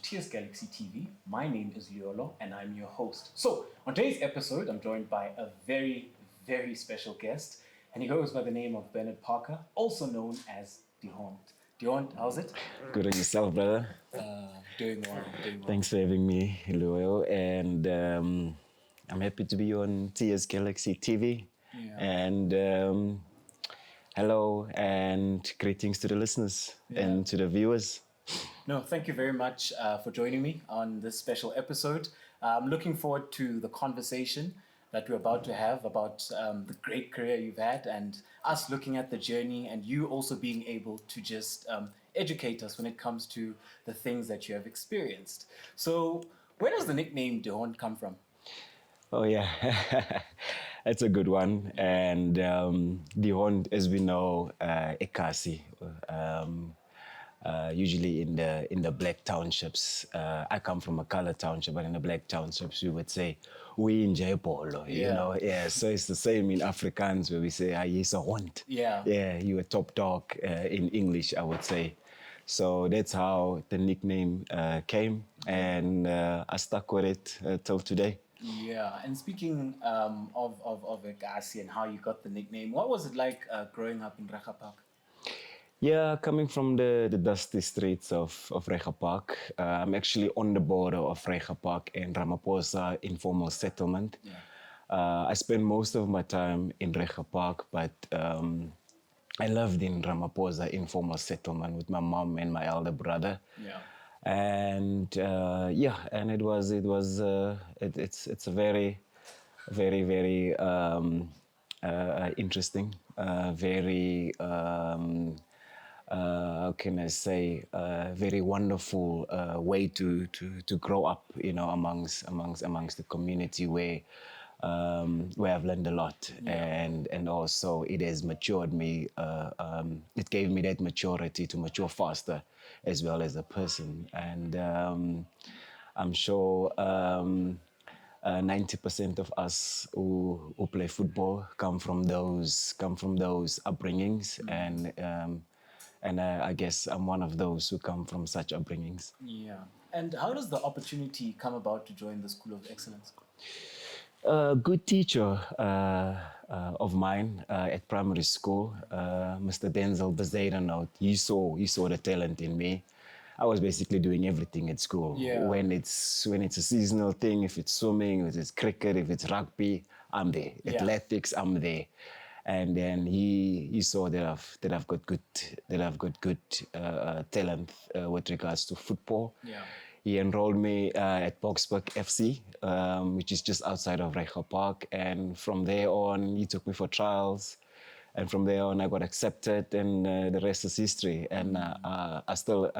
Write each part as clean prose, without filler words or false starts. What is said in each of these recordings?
TS Galaxy TV. My name is Liolo and I'm your host. So, on today's episode, I'm joined by a very, very special guest, and he goes by the name of Bernard Parker, also known as Dihont. Dihont, how's it? Good on yourself, brother. Doing well, doing well. Thanks for having me, Loyal. And I'm happy to be on TS Galaxy TV. Yeah. And hello and greetings to the listeners and to the viewers. No, thank you very much for joining me on this special episode. I'm looking forward to the conversation that we're about to have about the great career you've had and us looking at the journey and you also being able to just educate us when it comes to the things that you have experienced. So, where does the nickname Dehont come from? Oh, yeah. That's a good one. And the Hond, as we know, Ekasi, usually in the black townships. I come from a color township, but in the black townships, we would say, we in Polo, you know. Yeah, so it's the same in Afrikaans where we say, is a hond. Yeah. Yeah, you a top dog in English, I would say. So that's how the nickname came, and I stuck with it till today. Yeah, and speaking of Ekasi and how you got the nickname, what was it like growing up in Park? Yeah, coming from the dusty streets of Recha Park, I'm actually on the border of Recha Park and Ramaphosa informal settlement. Yeah. I spent most of my time in Recha Park, but I lived in Ramaphosa informal settlement with my mom and my elder brother. Yeah. And and it's a very, very, very interesting, very how can I say, very wonderful way to grow up, you know, amongst the community where I've learned a lot, and also it has matured me. It gave me that maturity to mature faster, as well as a person, and I'm sure. 90% of us who play football come from those upbringings, and I guess I'm one of those who come from such upbringings. Yeah. And how does the opportunity come about to join the School of Excellence? A good teacher of mine at primary school, Mr. Denzel Bezaidenhout, he saw the talent in me. I was basically doing everything at school. Yeah. When it's a seasonal thing, if it's swimming, if it's cricket, if it's rugby, I'm there. Yeah. Athletics, I'm there. And then he saw that I've got good talent with regards to football. Yeah. He enrolled me at Boksburg FC, which is just outside of Recha Park, and from there on, he took me for trials. And from there on, I got accepted, and the rest is history. And I still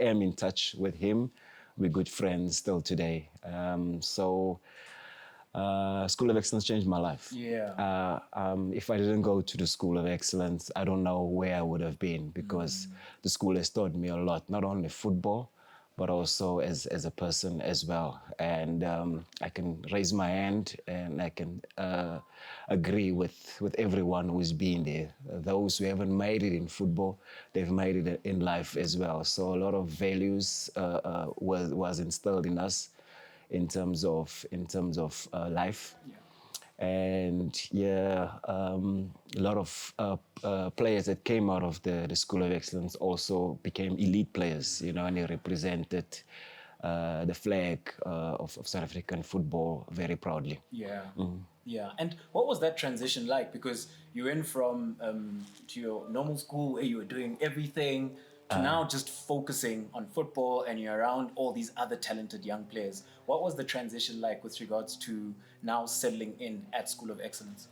am in touch with him. We're good friends still today. School of Excellence changed my life. Yeah. If I didn't go to the School of Excellence, I don't know where I would have been, because the school has taught me a lot, not only football, but also as a person as well. And I can raise my hand and I can agree with everyone who's been there. Those who haven't made it in football, they've made it in life as well. So a lot of values was instilled in us in terms of life. Yeah. And a lot of players that came out of the School of Excellence also became elite players, you know, and they represented the flag of South African football very proudly. Yeah. Yeah. And what was that transition like? Because you went from to your normal school where you were doing everything to now just focusing on football, and you're around all these other talented young players. What was the transition like with regards to now settling in at School of Excellence?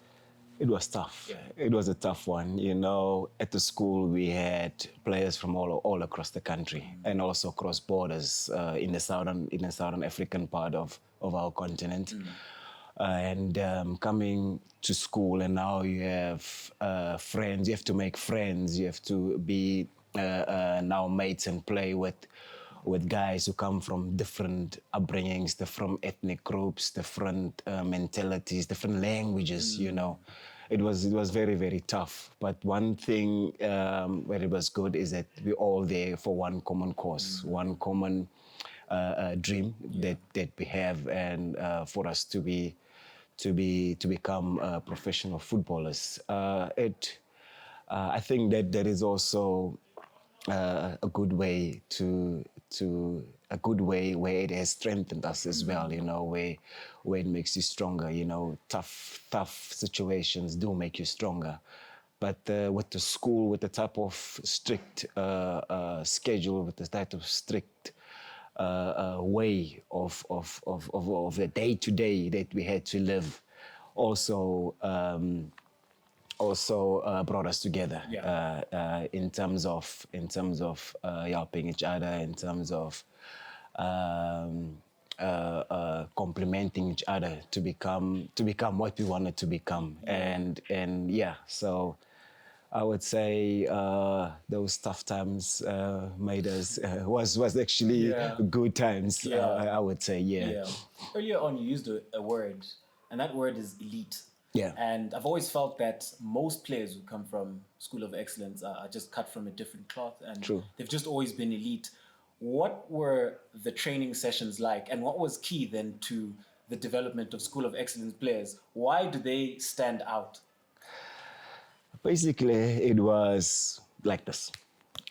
It was tough. Yeah. It was a tough one. You know, at the school we had players from all across the country, and also across borders in the southern African part of our continent. And coming to school, and now you have friends. You have to make friends. You have to be now mates and play with guys who come from different upbringings, different ethnic groups, different mentalities, different languages. You know, it was very, very tough. But one thing where it was good is that we're all there for one common cause, one common dream that we have, and for us to become professional footballers. I think that there is also a good way to a good way where it has strengthened us as well. You know, where it makes you stronger. You know, tough situations do make you stronger. But with the school, with the type of strict schedule, with the type of strict way of the day to day that we had to live, also brought us together in terms of helping each other, in terms of complementing each other to become what we wanted to become. And yeah, so I would say those tough times made us was actually Yeah. good times. Yeah. I would say, yeah. Yeah. Earlier on, you used a word, and that word is elite. Yeah. And I've always felt that most players who come from School of Excellence are just cut from a different cloth, and True. they've just always been elite. What were the training sessions like, and what was key then to the development of School of Excellence players? Why do they stand out? Basically, it was like this.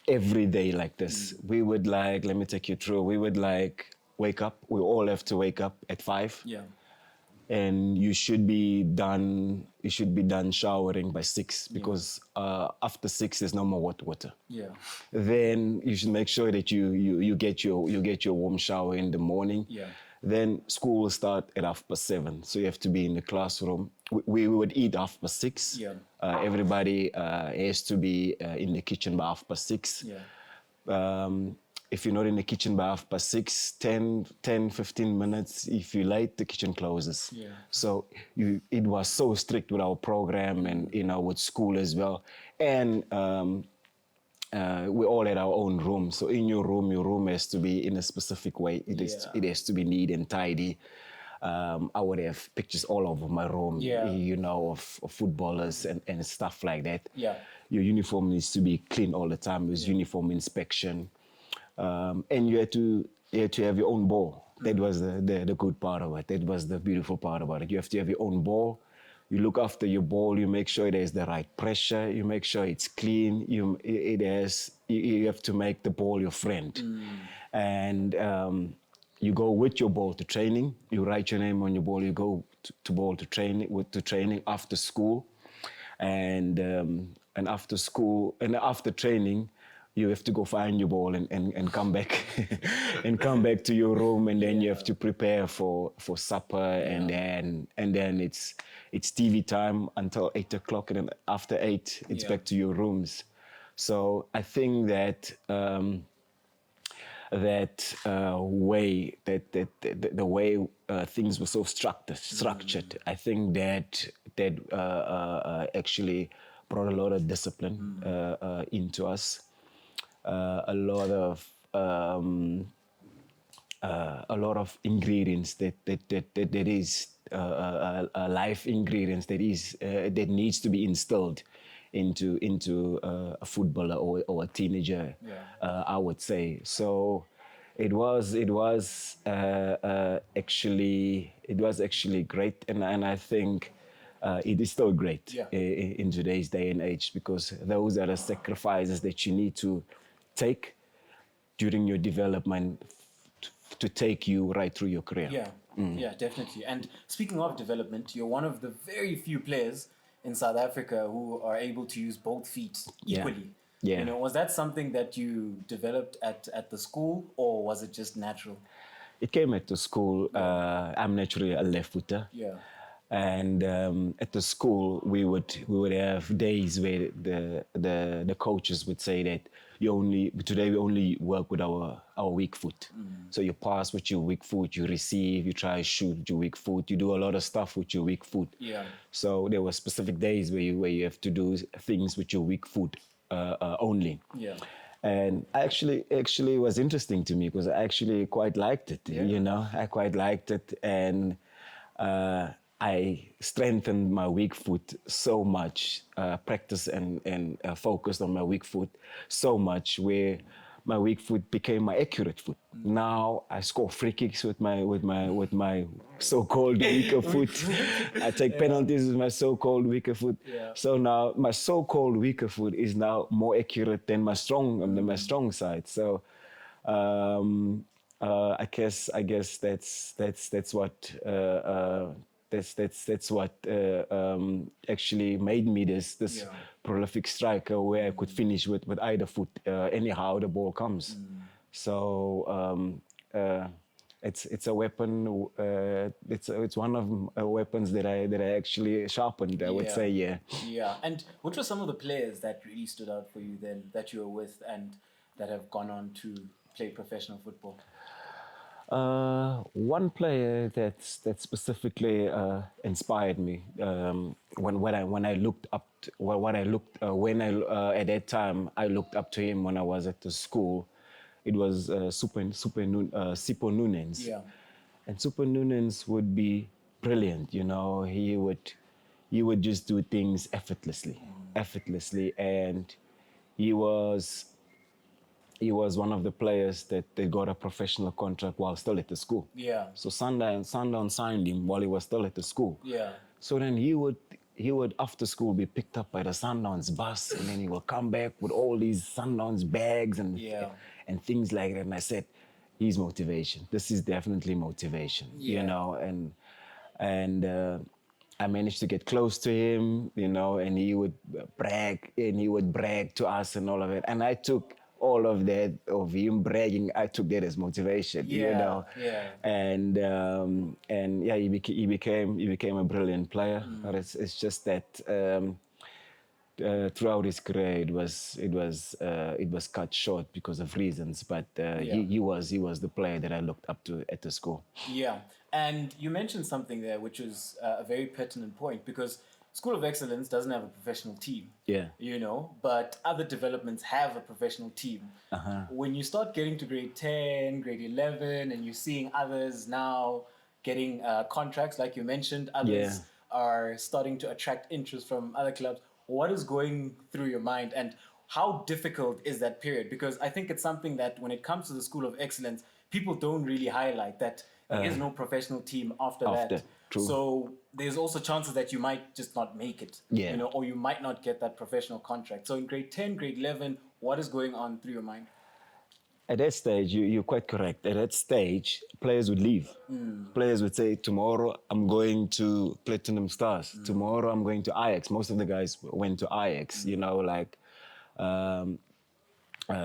Every day like this. We would let me take you through. We would wake up. We all have to wake up at 5. Yeah. And you should be done showering by 6, because after 6 there's no more water. Yeah. Then you should make sure that you get your warm shower in the morning. Yeah. Then school will start at 7:30, so you have to be in the classroom. We would eat 6:30. Yeah. Everybody has to be in the kitchen by 6:30. Yeah. If you're not in the kitchen by 6:30, 15 minutes, if you're late, the kitchen closes. Yeah. So it was so strict with our program, and with school as well. And we all had our own room. So in your room has to be in a specific way. It has to be neat and tidy. I would have pictures all over my room, of footballers and stuff like that. Yeah. Your uniform needs to be clean all the time. It was uniform inspection. And you had to have your own ball. That was the good part of it. That was the beautiful part about it. You have to have your own ball. You look after your ball. You make sure there's the right pressure. You make sure it's clean. You have to make the ball your friend. And you go with your ball to training. You write your name on your ball. You go to training after school, and after school and after training, you have to go find your ball and come back and come back to your room, and then you have to prepare for supper, and then it's TV time until 8 o'clock, and then after 8 it's back to your rooms. So I think that the way things were so structured, I think that actually brought a lot of discipline into us. A lot of ingredients that is life ingredients that needs to be instilled into a footballer or a teenager. I would say so. It was actually great, and I think it is still great in today's day and age, because those are the sacrifices that you need to take during your development to take you right through your career. Yeah, definitely. And speaking of development, you're one of the very few players in South Africa who are able to use both feet equally. Yeah. Was that something that you developed at the school, or was it just natural? It came at the school. I'm naturally a left footer. Yeah. And at the school, we would have days where the coaches would say that today we only work with our weak foot. So you pass with your weak foot, you receive, you try to shoot with your weak foot, you do a lot of stuff with your weak foot. Yeah. So there were specific days where you have to do things with your weak foot only. Yeah. And actually it was interesting to me, because I actually quite liked it. I quite liked it, and I strengthened my weak foot so much, practice and focused on my weak foot so much, where my weak foot became my accurate foot. Now I score free kicks with my so-called weaker foot. I take penalties with my so-called weaker foot. Yeah. So now my so-called weaker foot is now more accurate than my strong side. So I guess that's what that's what actually made me this Yeah. prolific striker where I could finish with either foot anyhow the ball comes. So it's a weapon. It's one of weapons that I actually sharpened. I would say, yeah. Yeah. And which were some of the players that really stood out for you then that you were with and that have gone on to play professional football? One player that specifically inspired me when I looked up to, what I looked when I at that time I looked up to him when I was at the school. It was Sipo Nunez. Yeah. And Super Nunez would be brilliant. He would just do things effortlessly, and he was he was one of the players that they got a professional contract while still at the school. Yeah. So Sundown signed him while he was still at the school. Yeah. So then he would after school be picked up by the Sundowns bus, and then he will come back with all these Sundowns bags Yeah. and things like that. And I said, he's motivation. This is definitely motivation, Yeah. and I managed to get close to him, and he would brag to us and all of it. And I took all of that of him bragging. I took that as motivation, Yeah. Yeah. and yeah, he became a brilliant player. But it's just that throughout his career, it was cut short because of reasons. But he was the player that I looked up to at the school. Yeah. And you mentioned something there, which was a very pertinent point because School of Excellence doesn't have a professional team. Yeah. But other developments have a professional team. When you start getting to grade 10, grade 11, and you're seeing others now getting contracts, like you mentioned, others are starting to attract interest from other clubs. What is going through your mind and how difficult is that period? Because I think it's something that when it comes to the School of Excellence, people don't really highlight that there is no professional team after that. True. So there's also chances that you might just not make it, Yeah. or you might not get that professional contract. So in grade 10, grade 11, what is going on through your mind? At that stage, you're quite correct. At that stage, players would leave. Players would say, tomorrow I'm going to Platinum Stars. Tomorrow I'm going to Ajax. Most of the guys went to Ajax, like um,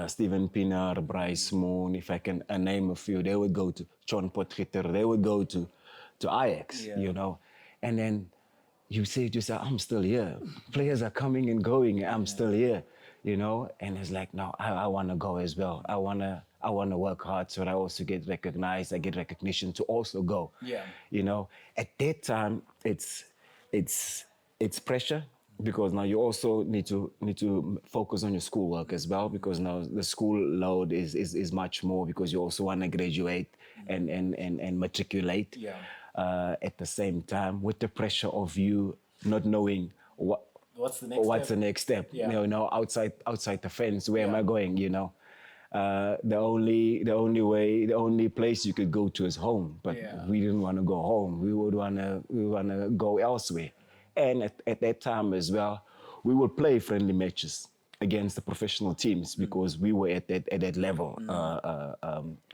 Steven Pienaar, Bryce Moon, if I can name a few. They would go to John Potgieter. They would go to Ajax, Yeah. And then you say to yourself, I'm still here. Players are coming and going. I'm still here, And it's like, no, I want to go as well. I want to work hard so that I also get recognized. I get recognition to also go. Yeah. At that time, it's pressure because now you also need to focus on your schoolwork as well because now the school load is much more because you also want to graduate and matriculate. Yeah. At the same time, with the pressure of you not knowing What's the next what's step? the next step. Yeah. Outside the fence, where am I going? The only place you could go to is home, but we didn't want to go home. We want to go elsewhere. And at that time as well, we would play friendly matches against the professional teams because we were at that level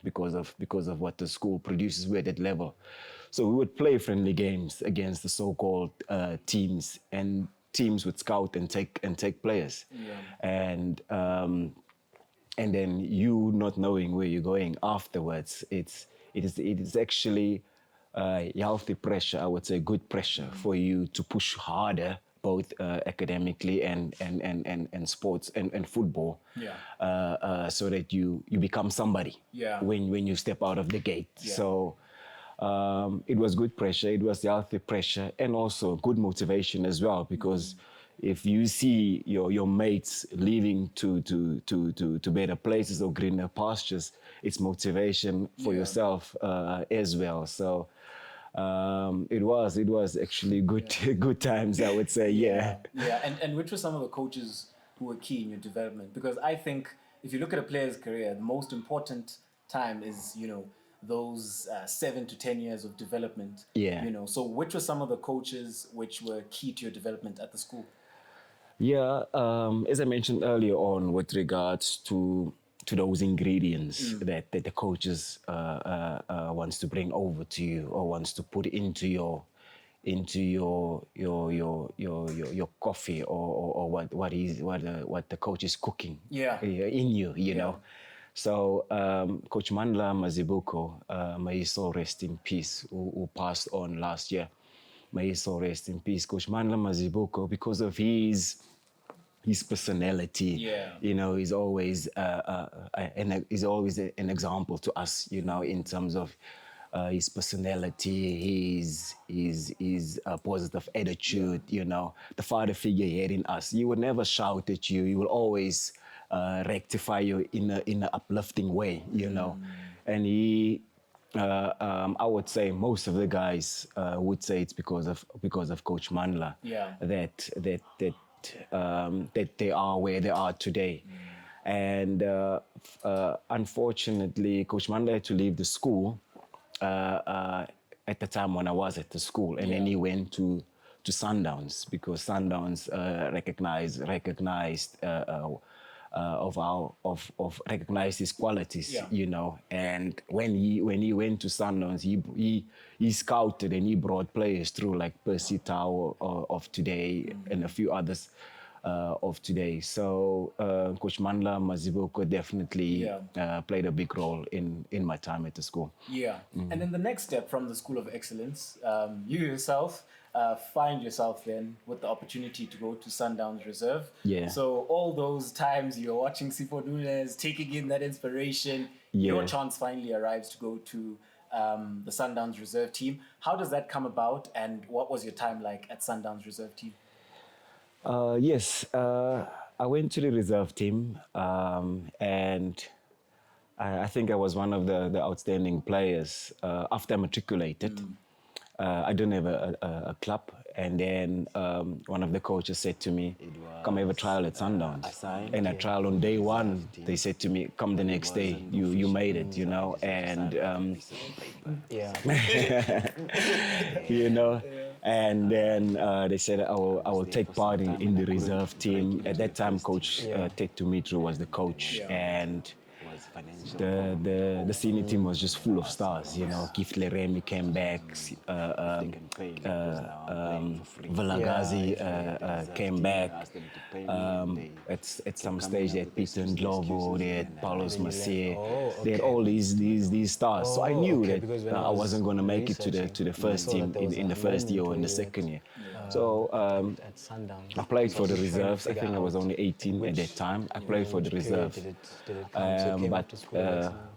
because of what the school produces. We're at that level, so we would play friendly games against the so-called teams, and teams would scout and take players, and then you not knowing where you're going afterwards. It is actually healthy pressure, I would say good pressure for you to push harder, both academically and sports and football, so that you become somebody when you step out of the gate. So it was good pressure, it was healthy pressure, and also good motivation as well, because if you see your mates leaving to better places or greener pastures, it's motivation for yourself as well. So it was actually good times, I would say. Yeah. And which were some of the coaches who were key in your development? Because I think if you look at a player's career, the most important time is, those 7 to 10 years of development. Yeah. So which were some of the coaches which were key to your development at the school? Yeah, as I mentioned earlier on, with regards to those ingredients that the coaches wants to bring over to you or wants to put into your coffee, or what the coach is cooking in you, know. So Coach Mandla Mazibuko, may his soul rest in peace, who passed on last year. May his soul rest in peace. Coach Mandla Mazibuko, because of his personality, he's always an example to us, in terms of his personality, his positive attitude, the father figure he had in us. He would never shout at you. He will always rectify you in an uplifting way, and I would say most of the guys would say it's because of Coach Mandla that they are where they are today. And unfortunately, Coach Mandla had to leave the school at the time when I was at the school, and then he went to Sundowns, because Sundowns recognized his qualities, And when he went to Sundowns, he scouted and he brought players through, like Percy Tau of today, and a few others of today. So Coach Mandla Mazibuko definitely played a big role in my time at the school. Yeah. And then the next step from the School of Excellence, you yourself find yourself then with the opportunity to go to Sundowns Reserve. Yeah. So all those times you're watching Sipho Nunes, taking in that inspiration, your chance finally arrives to go to the Sundowns Reserve team. How does that come about, and what was your time like at Sundowns Reserve team? Yes, I went to the reserve team, and I think I was one of the outstanding players after I matriculated. I didn't have a club, and then one of the coaches said to me, come have a trial at Sundowns. And I trial on day one. They said to me, come the next day, you made it, and and then they said I will take part in the reserve team. At that time, Coach Ted Tumitru was the coach, and the senior team was just full of stars, Keith Leremi came back, Vilagazi came back. At some stage, they had Peter Ndlovu, they had Paulos Massier, they had all these stars. So I knew that I wasn't going to make it to the first team in the first year or in the second year. So I played for the reserves. I think I was only 18 at that time. I played for the reserves. But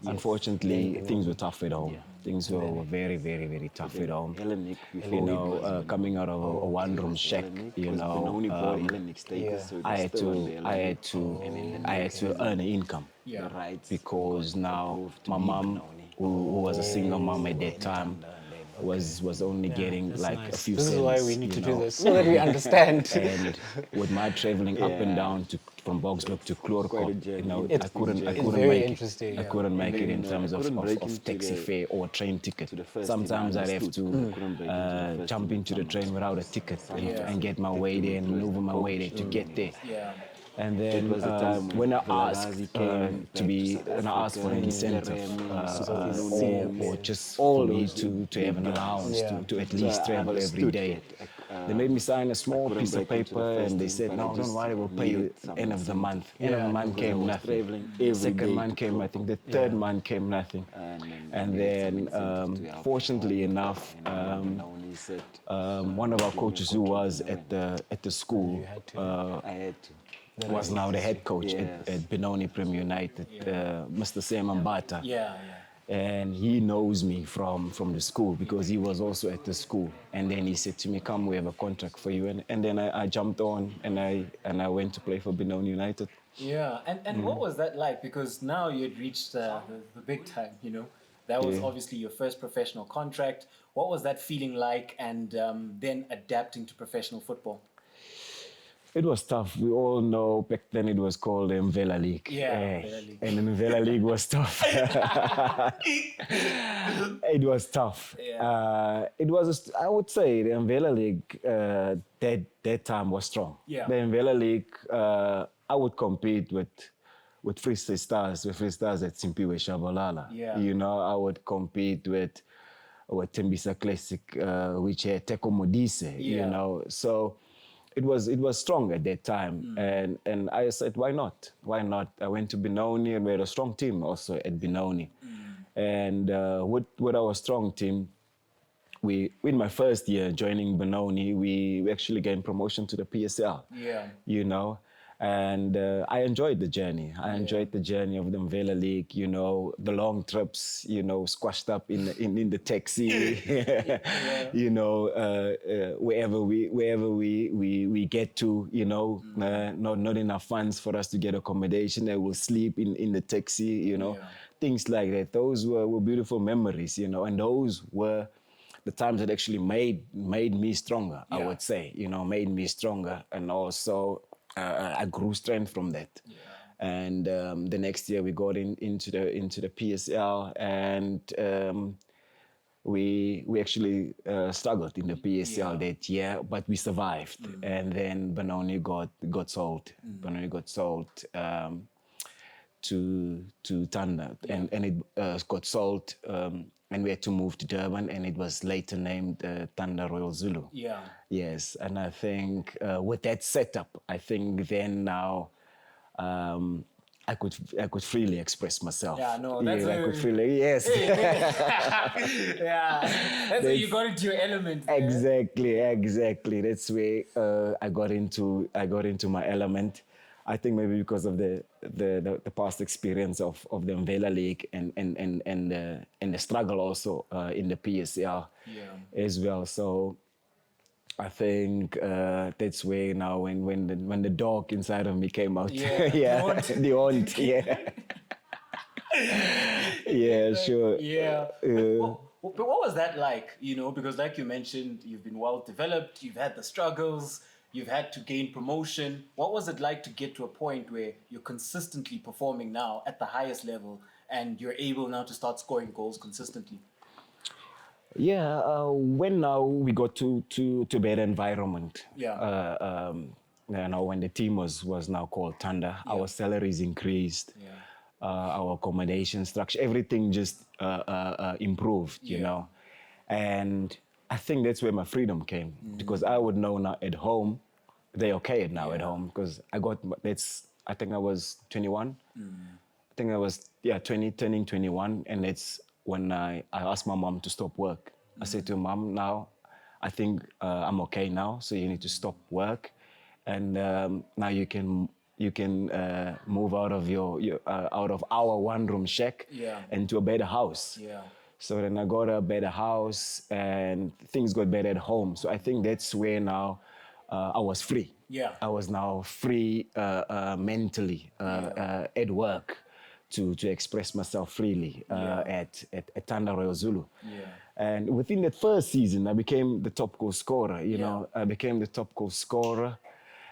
unfortunately, things were tough at home. Things were very, very, very tough at home. Coming out of a one-room shack, I had to earn an income. Because now my mom, who was a single mom at that time, was only getting like a few cents. This is why we need to do this, so that we understand. And with my traveling up and down from Boksburg to Kloorkop, I couldn't make it in terms of taxi fare or train ticket. Sometimes I'd have to jump into the train without a ticket and get my way there and maneuver my way there to get there. And then when I asked for an incentive or just for me to have an allowance to at least travel every day, they made me sign a small piece of paper, and they said, no, don't worry, we'll pay you end of the month. End of the month came nothing. Second month came nothing. The third month came nothing. And then, fortunately enough, one of our coaches who was at the school was now the head coach at Benoni Premier United, Mr. Sam Mbata. And he knows me from the school because he was also at the school. And then he said to me, come, we have a contract for you. And then I jumped on and I went to play for Benoni United. Yeah, and what was that like? Because now you had reached the big time, That was obviously your first professional contract. What was that feeling like, and then adapting to professional football? It was tough. We all know back then it was called the Mvela League. Yeah, Mvela League. And the Mvela League was tough. It was tough. Yeah. It was, I would say, the Mvela League that time was strong. Yeah. The Mvela League, I would compete with Free State Stars, with Free Stars at Simpiwe Shabalala. Yeah. You know, I would compete with Tembisa Classic, which had Teko Modise, you Yeah. know. So it was strong at that time, and I said, why not? Why not? I went to Benoni, and we had a strong team also at Benoni, and with our strong team, we in my first year joining Benoni, we actually gained promotion to the PSL. Yeah. You know. And I enjoyed the journey. I enjoyed the journey of the Mvela League, you know, the long trips, you know, squashed up in the taxi, you know, wherever we get to, you know, not enough funds for us to get accommodation. I will sleep in the taxi, you know, things like that. Those were beautiful memories, you know, and those were the times that actually made me stronger, I would say, you know, made me stronger. And also I grew strength from that. And the next year we got into the PSL, and we actually struggled in the PSL that year, but we survived. And then Benoni got sold. Benoni got sold to Thanda, and it got sold, and we had to move to Durban, and it was later named Thanda Royal Zulu. Yeah. Yes, and I think with that setup, I think then now I could freely express myself. Yeah, no, that's I could freely, yes. Yeah. That's where you got into your element. There. Exactly. That's where I got into my element. I think maybe because of the past experience of the Mvela League and the struggle also in the PSL as well. So I think that's where now when the dog inside of me came out. Yeah. The haunt. Yeah. Yeah, sure. Yeah. But what was that like, you know, because like you mentioned, you've been well developed, you've had the struggles, you've had to gain promotion. What was it like to get to a point where you're consistently performing now at the highest level and you're able now to start scoring goals consistently? Yeah, when now we got to better environment. Yeah. You know, when the team was now called Thanda, our salaries increased. Yeah. Our accommodation structure, everything just improved, you know. And I think that's where my freedom came, because I would know now at home, they're okay now at home, because I think I was 21. I think I was, 20, turning 21, and it's when I asked my mom to stop work. I said to Mom, now, I think I'm okay now, so you need to stop work, and now you can move out of out of our one-room shack into a better house. Yeah. So then I got a better house, and things got better at home. So I think that's where now I was free. Yeah. I was now free mentally at work to express myself freely at Thanda Royal Zulu. Yeah. And within that first season, I became the top goal scorer. You know, I became the top goal scorer.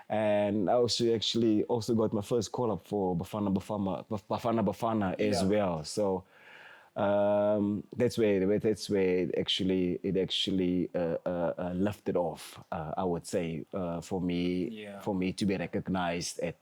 And I also got my first call up for Bafana Bafana as well. So that's where it actually lifted off. I would say for me to be recognized at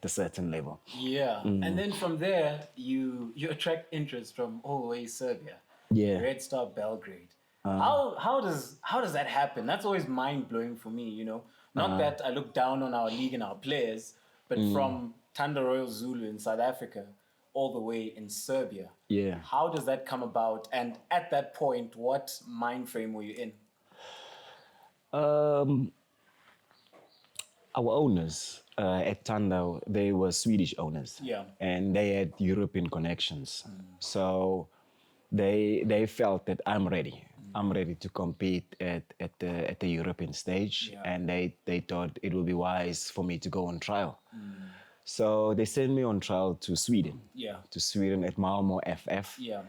a certain level. Yeah. And then from there, you attract interest from all the way Serbia. Yeah. Red Star Belgrade. How does that happen? That's always mind blowing for me, you know. Not that I look down on our league and our players, but from Thanda Royal Zulu in South Africa all the way in Serbia. Yeah. How does that come about? And at that point, what mind frame were you in? Our owners at Thanda, they were Swedish owners. Yeah. And they had European connections. So they felt that I'm ready. I'm ready to compete at the European stage, and they thought it would be wise for me to go on trial. So they sent me on trial to Sweden. Yeah. To Sweden at Malmo FF. Yeah.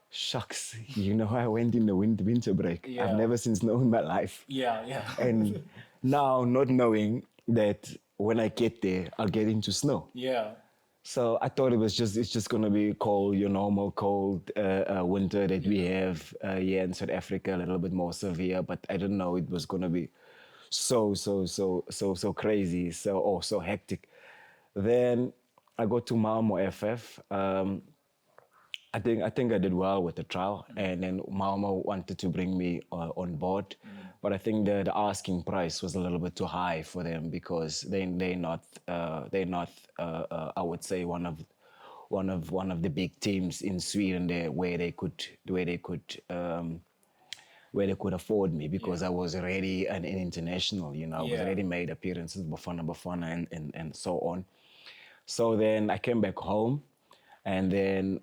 Shucks, you know, I went in the winter break. Yeah. I've never since known my life. Yeah, yeah. And now, not knowing, that when I get there, I'll get into snow. Yeah. So I thought it's just gonna be cold, your normal cold winter that we have here in South Africa, a little bit more severe. But I didn't know it was gonna be so crazy, so hectic. Then I go to Malmo FF. I think I did well with the trial, and then Malmo wanted to bring me on board, but I think the asking price was a little bit too high for them because they're not I would say one of the big teams in Sweden there where they could afford me because I was already an international, I was Yeah. already made appearances, Bafana Bafana and so on. So then I came back home, and then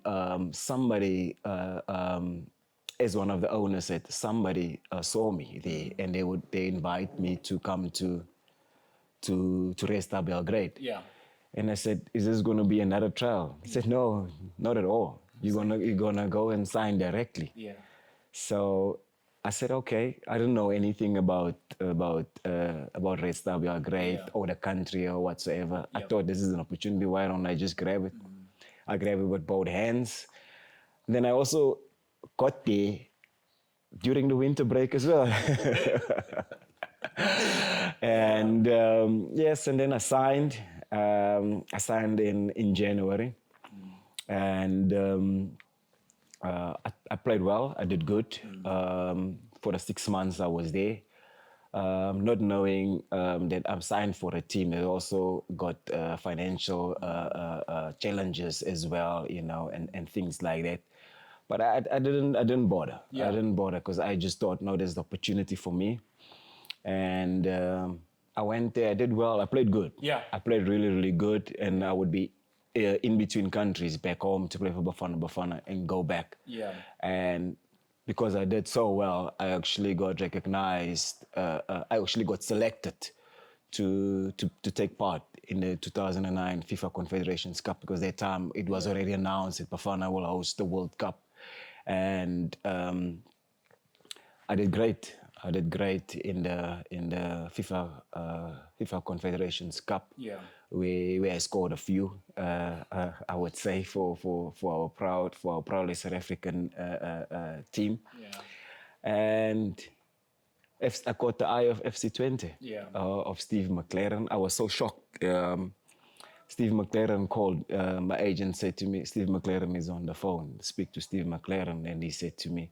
somebody, as one of the owners said, somebody saw me there, and they invite me to come to Red Star Belgrade. Yeah. And I said, "Is this going to be another trial?" He said, "No, not at all. You're gonna go and sign directly." Yeah. So I said, okay. I don't know anything about Red Star Belgrade Yeah. or the country or whatsoever. I Yep. thought this is an opportunity. Why don't I just grab it? I grab it with both hands. Then I also got there during the winter break as well. And yes, and then I signed. I signed in January, and I played well. I did good for the 6 months I was there. Not knowing that I'm signed for a team that also got financial challenges as well, and things like that. But I didn't bother. Yeah. I didn't bother because I just thought, no, there's the opportunity for me, and I went there. I did well. I played good. Yeah. I played really, really good, and I would be in between countries back home to play for Bafana Bafana and go back. Yeah. And because I did so well, I actually got recognized. I actually got selected to take part in the 2009 FIFA Confederations Cup because that time it was already announced that Bafana will host the World Cup, and I did great. I did great in the FIFA Confederations Cup. Yeah. Where I scored a few. I would say for our proudly South African team. Yeah. And I caught the eye of FC Twente. Yeah. Of Steve McLaren. I was so shocked. Steve McLaren called. My agent said to me, "Steve McLaren is on the phone. Speak to Steve McLaren," and he said to me,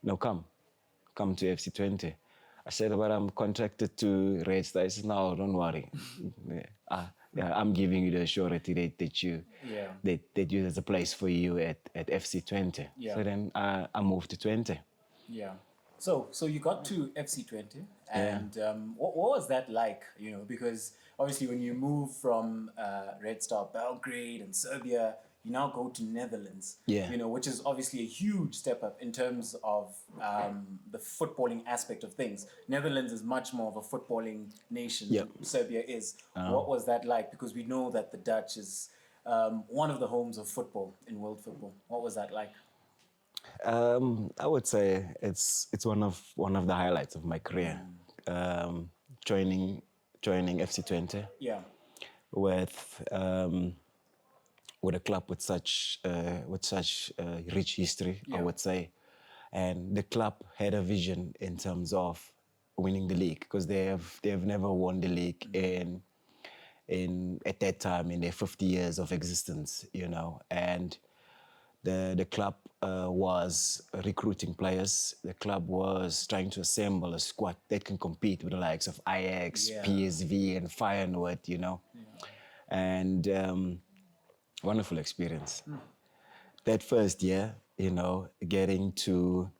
"No, come to FC Twente." I said, "But I'm contracted to Red Star." He said, "No, don't worry. I'm giving you the surety that there's a place for you at FC Twente." Yeah. So then I moved to Twente. Yeah. So you got to FC Twente, and what was that like? Because obviously when you move from Red Star Belgrade and Serbia, you now go to Netherlands. Yeah. Which is obviously a huge step up in terms of the footballing aspect of things. Netherlands is much more of a footballing nation Yep. than Serbia is. What was that like? Because we know that the Dutch is one of the homes of football in world football. What was that like? I would say it's one of the highlights of my career. Joining FC Twente Yeah. with a club with such rich history, I Yeah. would say, and the club had a vision in terms of winning the league because they have never won the league in at that time in their 50 years of existence, and the club was recruiting players. The club was trying to assemble a squad that can compete with the likes of Ajax, Yeah. PSV, and Feyenoord, and wonderful experience. That first year, getting to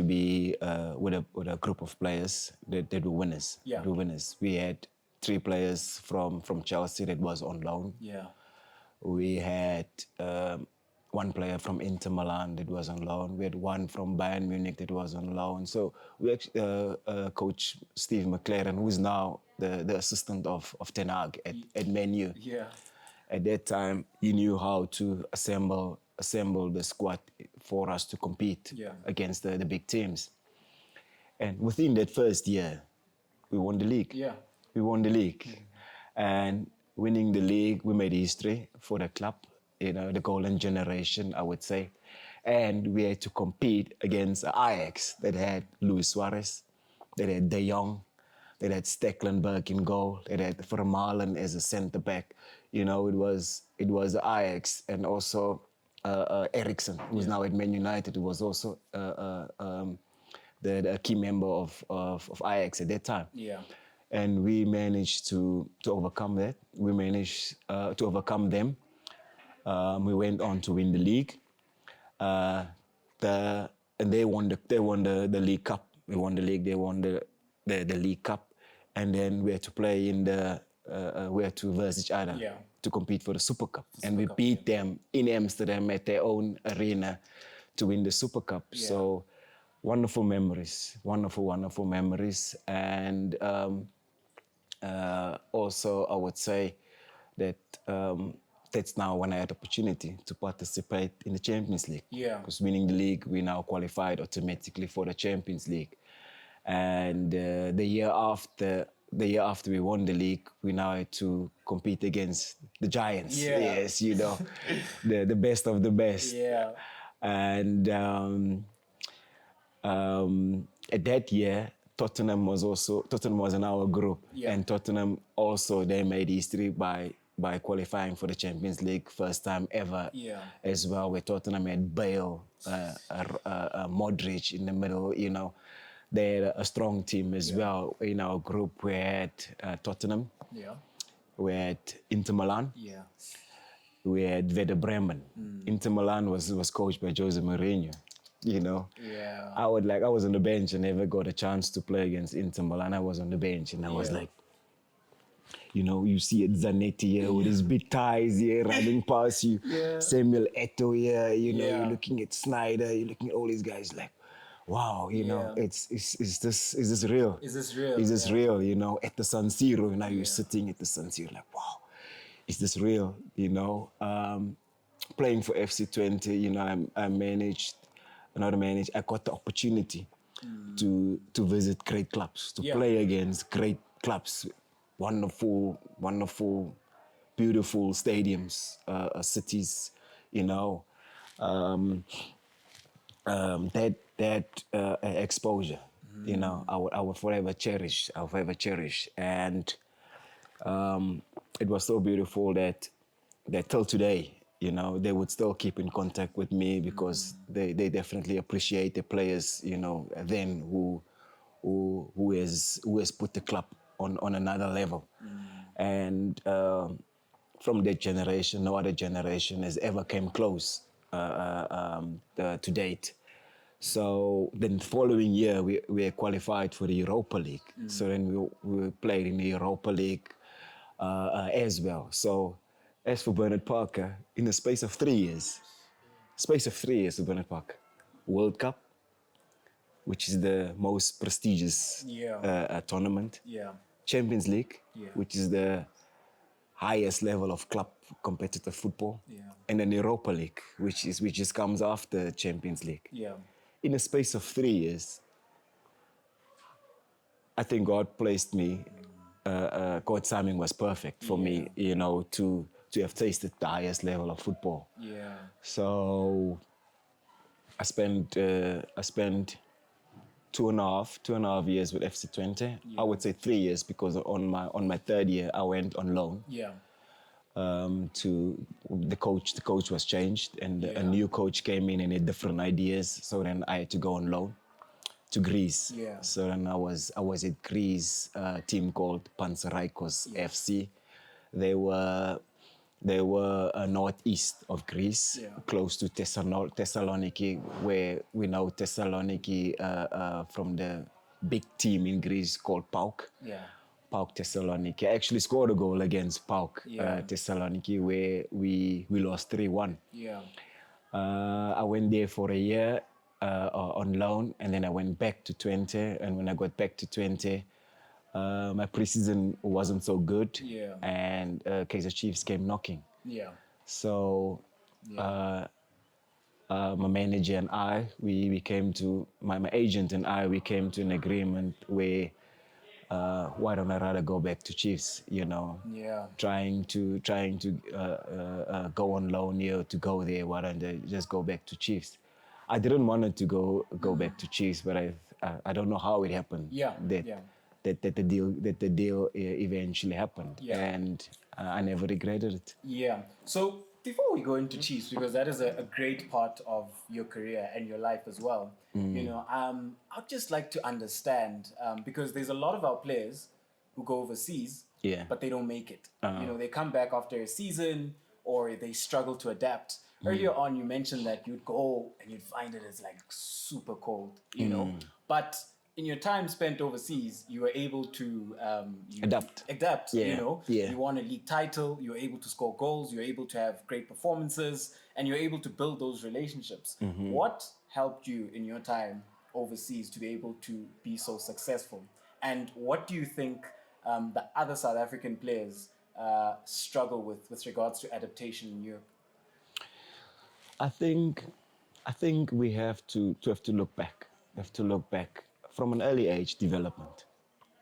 be with a group of players that were winners. Yeah. That were winners. We had 3 players from Chelsea that was on loan. Yeah. We had 1 player from Inter Milan that was on loan. We had 1 from Bayern Munich that was on loan. So we actually, coach Steve McLaren, who is now the assistant of Ten Hag at Man U. Yeah. At that time, he knew how to assemble the squad for us to compete against the big teams. And within that first year, we won the league. Yeah. we won the league. And winning the league, we made history for the club, the golden generation, I would say. And we had to compete against Ajax that had Luis Suarez, that had De Jong, that had Stecklenburg in goal, that had Vermaelen as a centre back. It was Ajax, and also Eriksen, who's now at Man United, who was also the key member of Ajax at that time. Yeah. And we managed to overcome that. We managed to overcome them. We went on to win the league. And they won the League Cup. We won the league. They won the League Cup, and then we had to play we had to verse each other to compete for the Super Cup, and we beat them in Amsterdam at their own arena to win the Super Cup. Yeah. So wonderful memories, wonderful memories, and also I would say that. That's now when I had opportunity to participate in the Champions League. Yeah. Because winning the league, we now qualified automatically for the Champions League. And the year after we won the league, we now had to compete against the giants. Yeah. Yes, the best of the best. Yeah. And at that year, Tottenham was in our group, and Tottenham also they made history by qualifying for the Champions League, first time ever as well, where Tottenham had Bale, Modric in the middle, They had a strong team as well. In our group, we had Tottenham, we had Inter Milan, we had Werder Bremen. Inter Milan was coached by Jose Mourinho, I was on the bench. I never got a chance to play against Inter Milan. I was on the bench, and I was like, you see it Zanetti here with his big ties here running past you. Samuel Eto'o here, you're looking at Snyder, you're looking at all these guys like, wow, is this real? Is this real? Is this real? At the San Siro, you're sitting at the San Siro like, wow, is this real? Playing for FC Twente, I got the opportunity to visit great clubs, to play against great clubs. Wonderful, beautiful stadiums, cities, that exposure, I would forever cherish. And it was so beautiful that till today, they would still keep in contact with me because they definitely appreciate the players, then who has put the club on another level. And from that generation, no other generation has ever came close to date. So then the following year, we qualified for the Europa League. So then we played in the Europa League as well. So as for Bernard Parker, in the space of 3 years for Bernard Parker, World Cup, which is the most prestigious tournament. Champions League, which is the highest level of club competitive football. And then Europa League, which just comes after Champions League. In the space of 3 years, I think God placed me, God's timing was perfect for me, to have tasted the highest level of football. So I spent 2.5 years with FC Twente. I would say 3 years because on my third year I went on loan. To the coach. The coach was changed, and a new coach came in and had different ideas. So then I had to go on loan to Greece. So then I was at Greece, a team called Panserikos FC. They were northeast of Greece, close to Thessaloniki, where we know Thessaloniki from the big team in Greece called PAOK. PAOK Thessaloniki. I actually scored a goal against PAOK Thessaloniki, where we lost 3-1. I went there for a year on loan, and then I went back to Twente. And when I got back to Twente, my preseason wasn't so good, and Kaizer Chiefs came knocking. So my manager and I, my agent and I, we came to an agreement where why don't I rather go back to Chiefs? You know, Yeah. trying to go on loan here to go there. Why don't I just go back to Chiefs? I didn't want it to go back to Chiefs, but I don't know how it happened. Yeah, That yeah. that the deal eventually happened, Yeah. and I never regretted it. Yeah. So before we go into Chiefs, because that is a great part of your career and your life as well, I'd just like to understand because there's a lot of our players who go overseas, Yeah. but they don't make it. They come back after a season or they struggle to adapt. Earlier on, you mentioned that you'd go and you'd find it as like super cold, but in your time spent overseas, you were able to adapt. Yeah, yeah. You won a league title. You were able to score goals. You're able to have great performances, and you're able to build those relationships. What helped you in your time overseas to be able to be so successful? And what do you think the other South African players struggle with regards to adaptation in Europe? I think we have to look back. We have to look back from an early age. Development.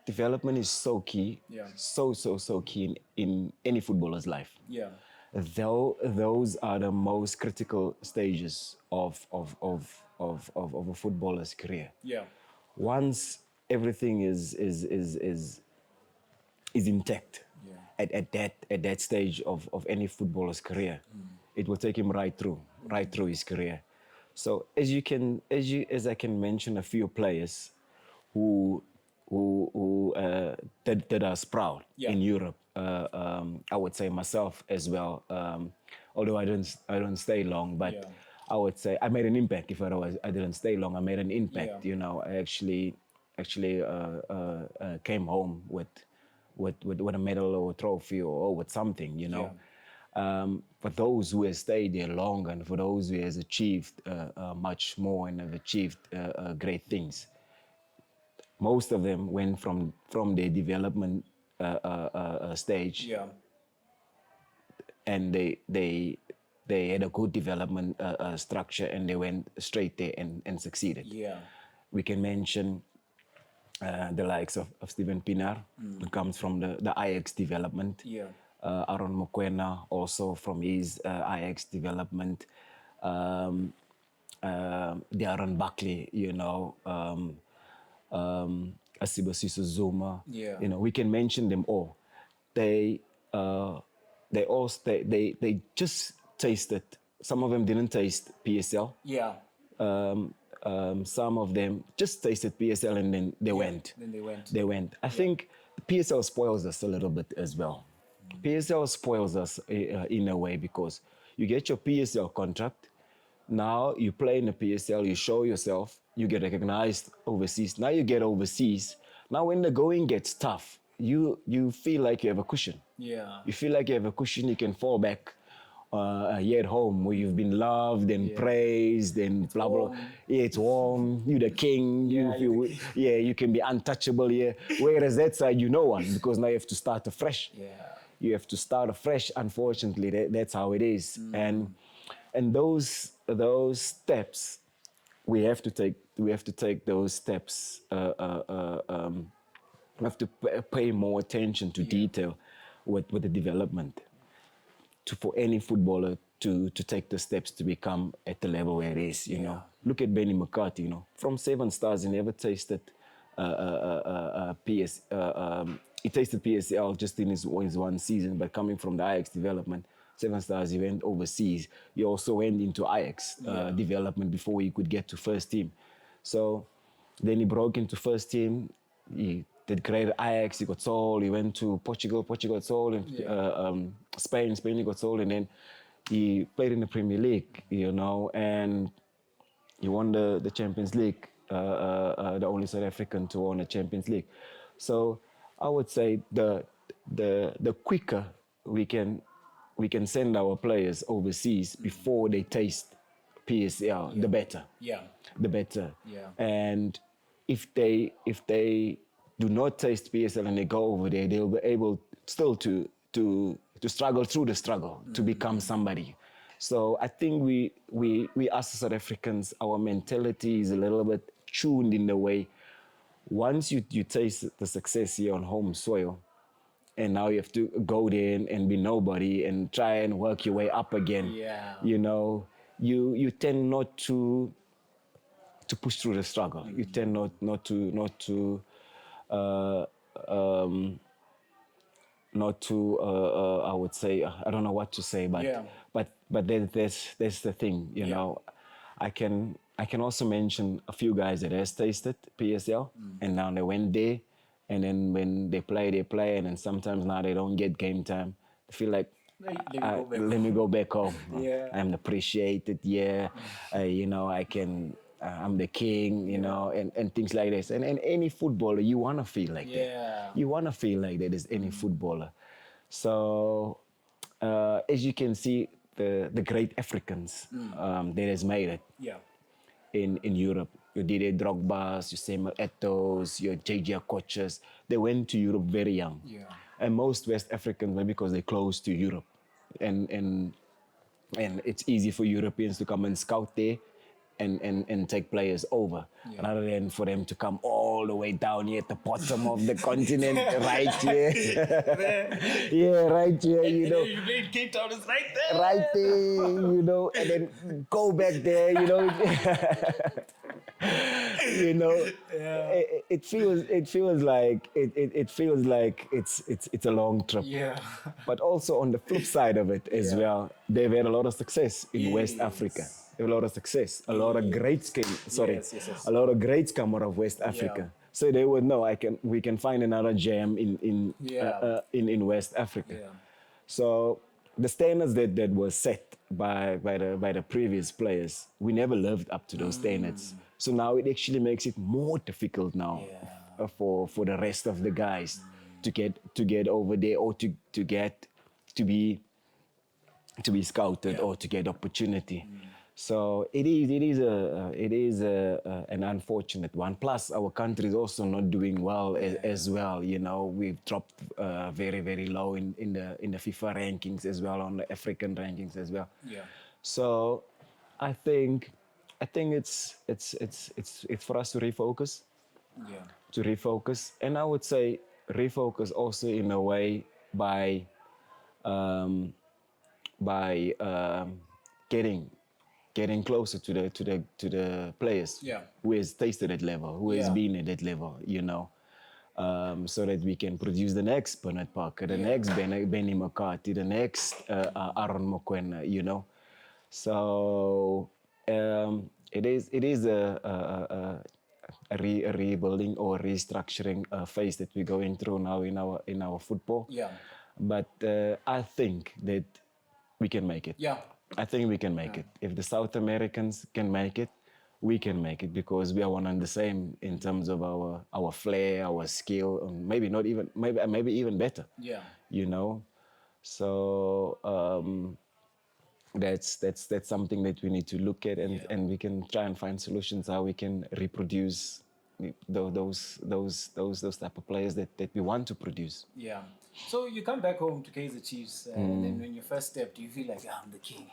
Development is so key. Yeah. So key in any footballer's life. Yeah. Though those are the most critical stages of a footballer's career. Yeah. Once everything is intact Yeah. at that stage of any footballer's career, it will take him right through his career. So as I can mention a few players who that are sprout Yeah. in Europe. I would say myself as well. Although I don't stay long, but Yeah. I would say I made an impact. If I didn't stay long, I made an impact. Yeah. You know, I actually came home with a medal or a trophy or with something. You know. For those who have stayed there long and for those who has achieved much more and have achieved great things, most of them went from their development stage, Yeah. and they had a good development structure, and they went straight there and succeeded. Yeah. We can mention the likes of Steven Pienaar, who comes from the Ajax development. Yeah. Aaron Mokoena, also from his Ajax development. Darren Buckley, Asibasiso Zuma. Yeah. We can mention them all. They just tasted. Some of them didn't taste PSL. Yeah. Some of them just tasted PSL and then they went. Then they went. They went. I think PSL spoils us a little bit as well. PSL spoils us in a way because you get your PSL contract. Now you play in the PSL, you show yourself, you get recognized overseas. Now you get overseas. Now when the going gets tough, you feel like you have a cushion. Yeah. You feel like you have a cushion, you can fall back here at home where you've been loved and praised and blah, blah. Yeah, it's warm. You're the king. You can be untouchable here. Whereas that side, no one, because now you have to start afresh. Yeah. You have to start afresh. Unfortunately, that's how it is. And those steps, we have to take. We have to take those steps. We have to pay more attention to detail with the development. For any footballer to take the steps to become at the level where it is, you know. Look at Benny McCarthy, from 7 stars, he never tasted he tasted PSL just in his one season, but coming from the Ajax development, 7 stars, he went overseas. He also went into Ajax development before he could get to first team. So then he broke into first team. He did great at Ajax, he got sold. He went to Portugal got sold. And Spain he got sold. And then he played in the Premier League, and he won the Champions League, the only South African to win the Champions League. So I would say the quicker we can send our players overseas before they taste PSL, the better. Yeah. The better. Yeah. And if they do not taste PSL and they go over there, they'll be able still to struggle through the struggle to become somebody. So I think we as South Africans, our mentality is a little bit tuned in the way once you taste the success here on home soil, and now you have to go there and be nobody and try and work your way up again. Yeah. You know, you tend not to push through the struggle. You tend not to uh, um, not to I would say I don't know what to say, but Yeah. but there's the thing, you Yeah. know. I can also mention a few guys that has tasted PSL and now they went there, and then when they play, and then sometimes now they don't get game time. They feel like Let me go back let me go back home. Yeah. I'm appreciated. Yeah, you know, I can. I'm the king, you know, and things like this. And any footballer, you want to feel like Yeah. that. You want to feel like that as any footballer. So, as you can see, the great Africans that has made it Yeah. in Europe. Your Didier Drogba's, your Samuel Eto'os, your JJ coaches, they went to Europe very young. Yeah. And most West Africans went because they're close to Europe. And it's easy for Europeans to come and scout there and take players over, Yeah. rather than for them to come all the way down here at the bottom of the continent, right here. Yeah, right here, you know. You played Cape Town is right there. Right there, you know, and then go back there, you know. You know, it feels like it's a long trip. Yeah. But also on the flip side of it as Yeah. well, they've had a lot of success in West Yes. Africa. They have a lot of success, a lot of greats came. Sorry, Yes. a lot of greats come out of West Africa. So they would know we can find another gem in West Africa. Yeah. So the standards that were set by the previous players, we never lived up to those standards. So now it actually makes it more difficult now for the rest of the guys to get over there, or to get to be scouted or to get opportunity. So it is an unfortunate one. Plus, our country is also not doing well as well. You know, we've dropped very very low in the FIFA rankings as well, on the African rankings as well. Yeah. So I think it's for us to refocus, and I would say refocus also in a way by um, getting closer to the players who has tasted that level, who has been at that level, you know, so that we can produce the next Bernard Parker, the next Benny McCarthy, the next Aaron Mokwena, you know. So it is a rebuilding or restructuring phase that we're going through now in our football. Yeah. But I think that we can make it. Yeah. I think we can make it. If the South Americans can make it, we can make it, because we are one and the same in terms of our flair, our skill, and maybe even better. Yeah. You know, so that's something that we need to look at, and we can try and find solutions how we can reproduce those type of players that we want to produce. Yeah. So you come back home to Kaizer Chiefs, and then when you first step, do you feel like I'm the king?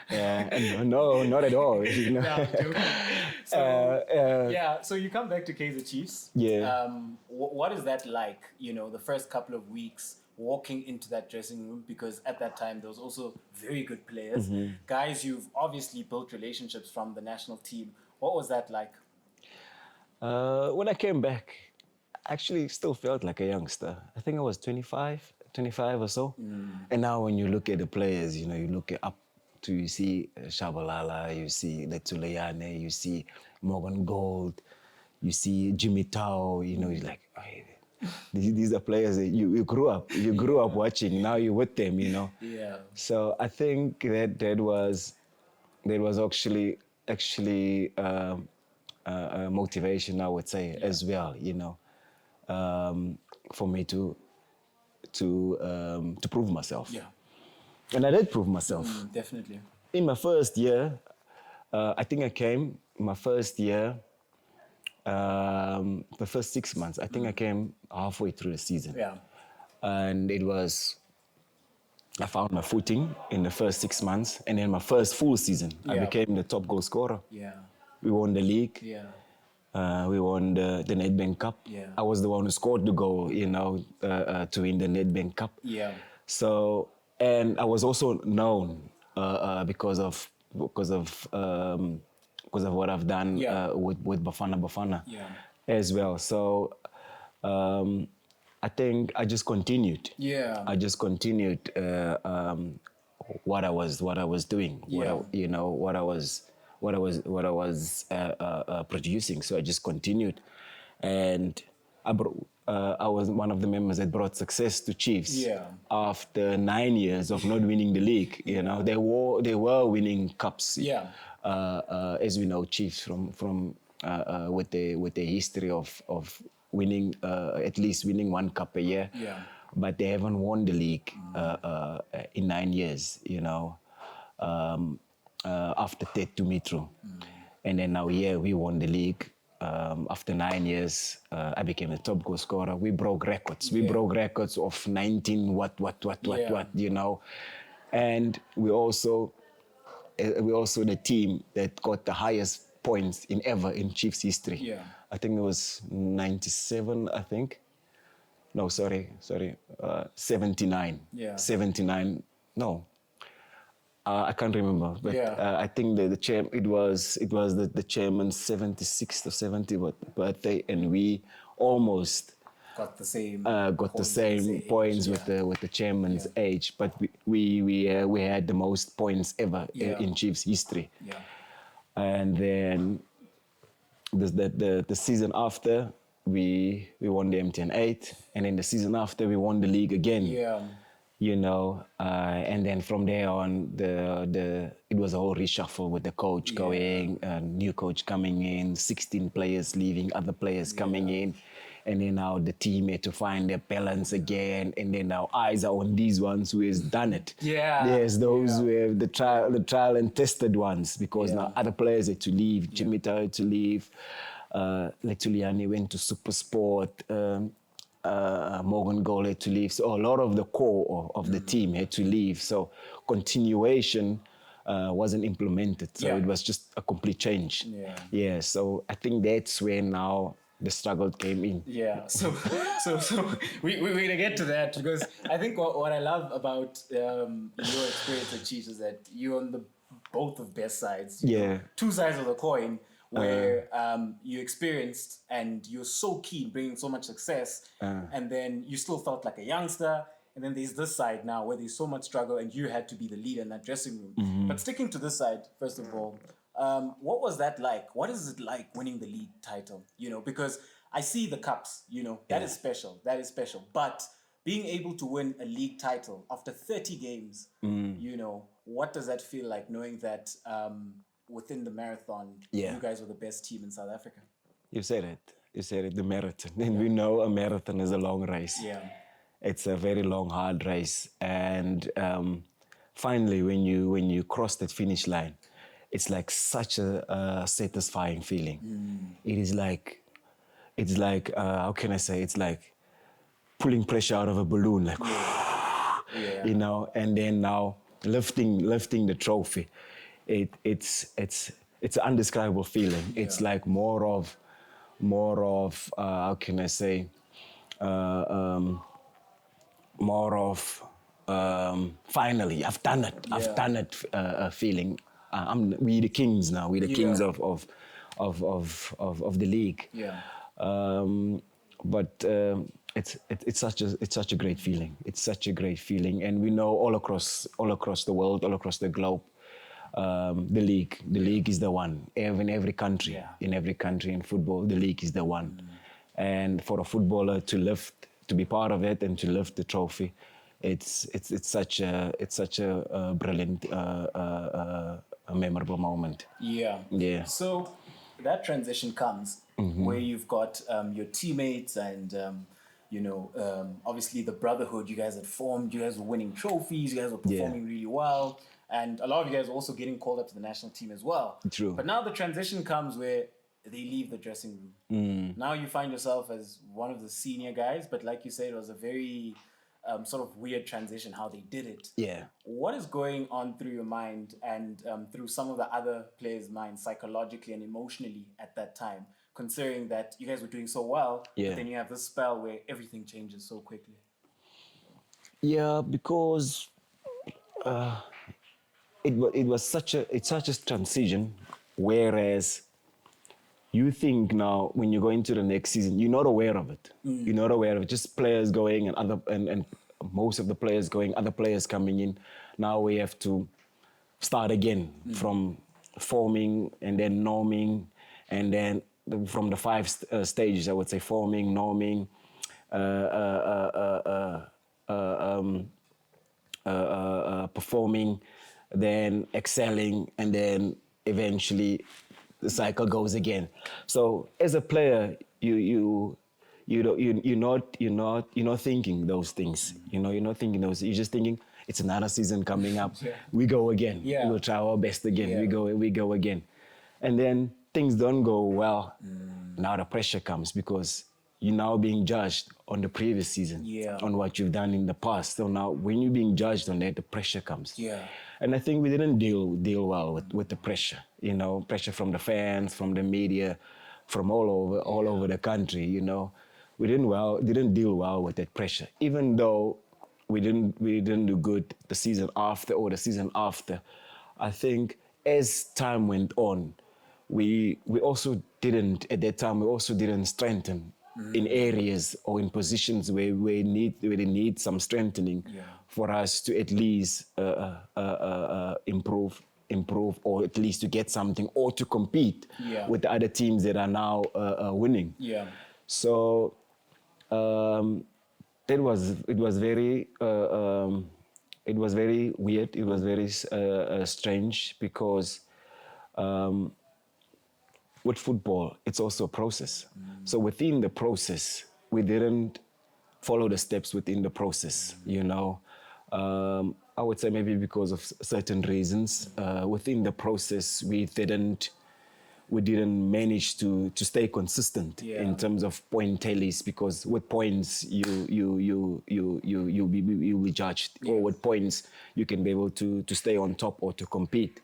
And no, not at all. You know? No, I'm joking. So so you come back to Kaizer Chiefs. Yeah. What is that like? You know, the first couple of weeks walking into that dressing room, because at that time there was also very good players, guys you've obviously built relationships from the national team. What was that like? When I came back, I actually still felt like a youngster. I think I was 25 or so. And now when you look at the players, you know, you look up to, you see Shabalala, you see Letuleyane, you see Morgan Gold, you see Jimmy Tao, you know, you're like, hey, these are players that you grew up watching. Now you're with them, you know. Yeah. So I think that was actually motivation, I would say, as well, you know, for me to prove myself. Yeah. And I did prove myself. Definitely. In my first year, I think I came, my first year, the first 6 months, I think I came halfway through the season. Yeah. And I found my footing in the first 6 months. And then my first full season, I became the top goal scorer. Yeah. We won the league. Yeah. We won the Nedbank Cup. Yeah. I was the one who scored the goal, to win the Nedbank Cup. Yeah. So, and I was also known because of what I've done Yeah. with Bafana Bafana Yeah. as well. So, I think I just continued. Yeah. I just continued what I was doing. Yeah. What I was producing. So I just continued, and I was one of the members that brought success to Chiefs. Yeah. After 9 years of not winning the league, they were winning cups. Yeah. As we know, Chiefs from with the history of winning at least winning one cup a year. Yeah. But they haven't won the league in 9 years. After Ted to Mitro. And then now, we won the league. After 9 years, I became the top goal scorer. We broke records. We Yeah. broke records of 19 what, Yeah. And we also the team that got the highest points ever in Chiefs history. Yeah. I think it was 97, I think. No, sorry, 79. Yeah. 79, no. I can't remember, but Yeah. I think it was the chairman's 76th or 70th birthday, and we almost Got the same. points Yeah. with the chairman's Yeah. age, but we had the most points ever Yeah. in Chiefs history. Yeah. And then the season after, we won the MTN 8, and then the season after we won the league again. Yeah. And then from there on, it was a whole reshuffle with the coach going, new coach coming in, 16 players leaving, other players coming in, and then now the team had to find their balance again, and then our eyes are on these ones who has done it. Yeah. Yes, those Yeah. who have the trial and tested ones, because Yeah. now other players had to leave. Jimita had to leave. Letuliani went to Super Sport. Morgan Goal had to leave. So a lot of the core of the team had to leave. So continuation wasn't implemented. So Yeah. it was just a complete change. Yeah. So I think that's where now the struggle came in. Yeah. So we're gonna get to that, because I think what I love about your experience at Chiefs is that you're on the both of best sides. You know, two sides of the coin, where you experienced and you're so keen, bringing so much success, and then you still felt like a youngster. And then there's this side now where there's so much struggle and you had to be the leader in that dressing room. But sticking to this side, first of all, what was that like? What is it like winning the league title? Because I see the cups, that is special. That is special. But being able to win a league title after 30 games, what does that feel like, knowing that within the marathon, you guys were the best team in South Africa? You said it, the marathon. And we know a marathon is a long race. Yeah. It's a very long, hard race. And finally, when you cross that finish line, it's like such a satisfying feeling. It's like, how can I say? It's like pulling pressure out of a balloon, like, and then now lifting the trophy. It's an indescribable feeling. It's like more of how can I say? More of finally I've done it. I've done it. Feeling we the kings now. We the kings of the league. Yeah. But it's such a great feeling. It's such a great feeling, and we know all across the world, all across the globe, the league is the one. In every country, in football, the league is the one. And for a footballer to be part of it and to lift the trophy, it's such a brilliant, a memorable moment. Yeah. So that transition comes where you've got your teammates and obviously the brotherhood you guys had formed. You guys were winning trophies. You guys were performing really well, and a lot of you guys were also getting called up to the national team as well. True. But now the transition comes where they leave the dressing room. Now you find yourself as one of the senior guys, but like you said, it was a very sort of weird transition how they did it. Yeah. What is going on through your mind and through some of the other players' minds psychologically and emotionally at that time? considering that you guys were doing so well, Yeah. but then you have this spell where everything changes so quickly. Yeah, because it's such a transition, whereas you think now when you go into the next season, you're not aware of it. You're not aware of it. Just players going and most of the players going, other players coming in. Now we have to start again from forming and then norming, and then from the five stages, I would say forming, norming, performing, then excelling, and then eventually the cycle goes again. So as a player, you're not thinking those things. You're not thinking those. You're just thinking it's another season coming up. Yeah. We go again. Yeah. We'll try our best again. Yeah. We go again, and then things don't go well. Now the pressure comes because you're now being judged on the previous season, Yeah. on what you've done in the past. So now when you're being judged on that, the pressure comes. Yeah. And I think we didn't deal well with the pressure, pressure from the fans, from the media, from all over the country, We didn't deal well with that pressure. Even though we didn't do good the season after or the season after, I think as time went on, we also didn't, at that time, we also didn't strengthen in areas or in positions where they need some strengthening for us to at least improve or at least to get something or to compete with the other teams that are now winning. Yeah. So it was very weird. It was very strange because with football, it's also a process. So within the process, we didn't follow the steps within the process, I would say maybe because of certain reasons. Within the process, we didn't manage to stay consistent in terms of point tallies, because with points you'll be judged, or with points you can be able to stay on top or to compete.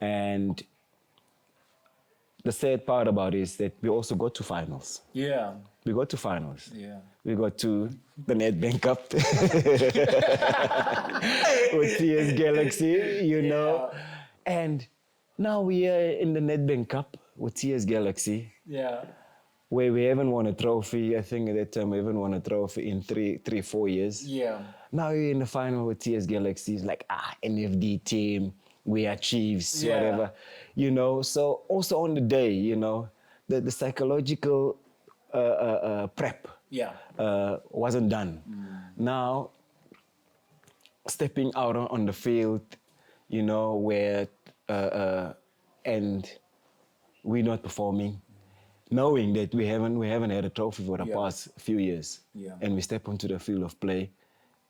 And the sad part about it is that we also got to finals. Yeah. We got to finals. Yeah. We got to the Nedbank Cup with TS Galaxy, And now we are in the Nedbank Cup with TS Galaxy, where we haven't won a trophy. I think at that time we haven't won a trophy in 4 years. Now we're in the final with TS Galaxy. It's like, NFD team, we are Chiefs, whatever. So also on the day, the psychological prep wasn't done. Now, stepping out on the field, where and we're not performing, knowing that we haven't had a trophy for the past few years, and we step onto the field of play,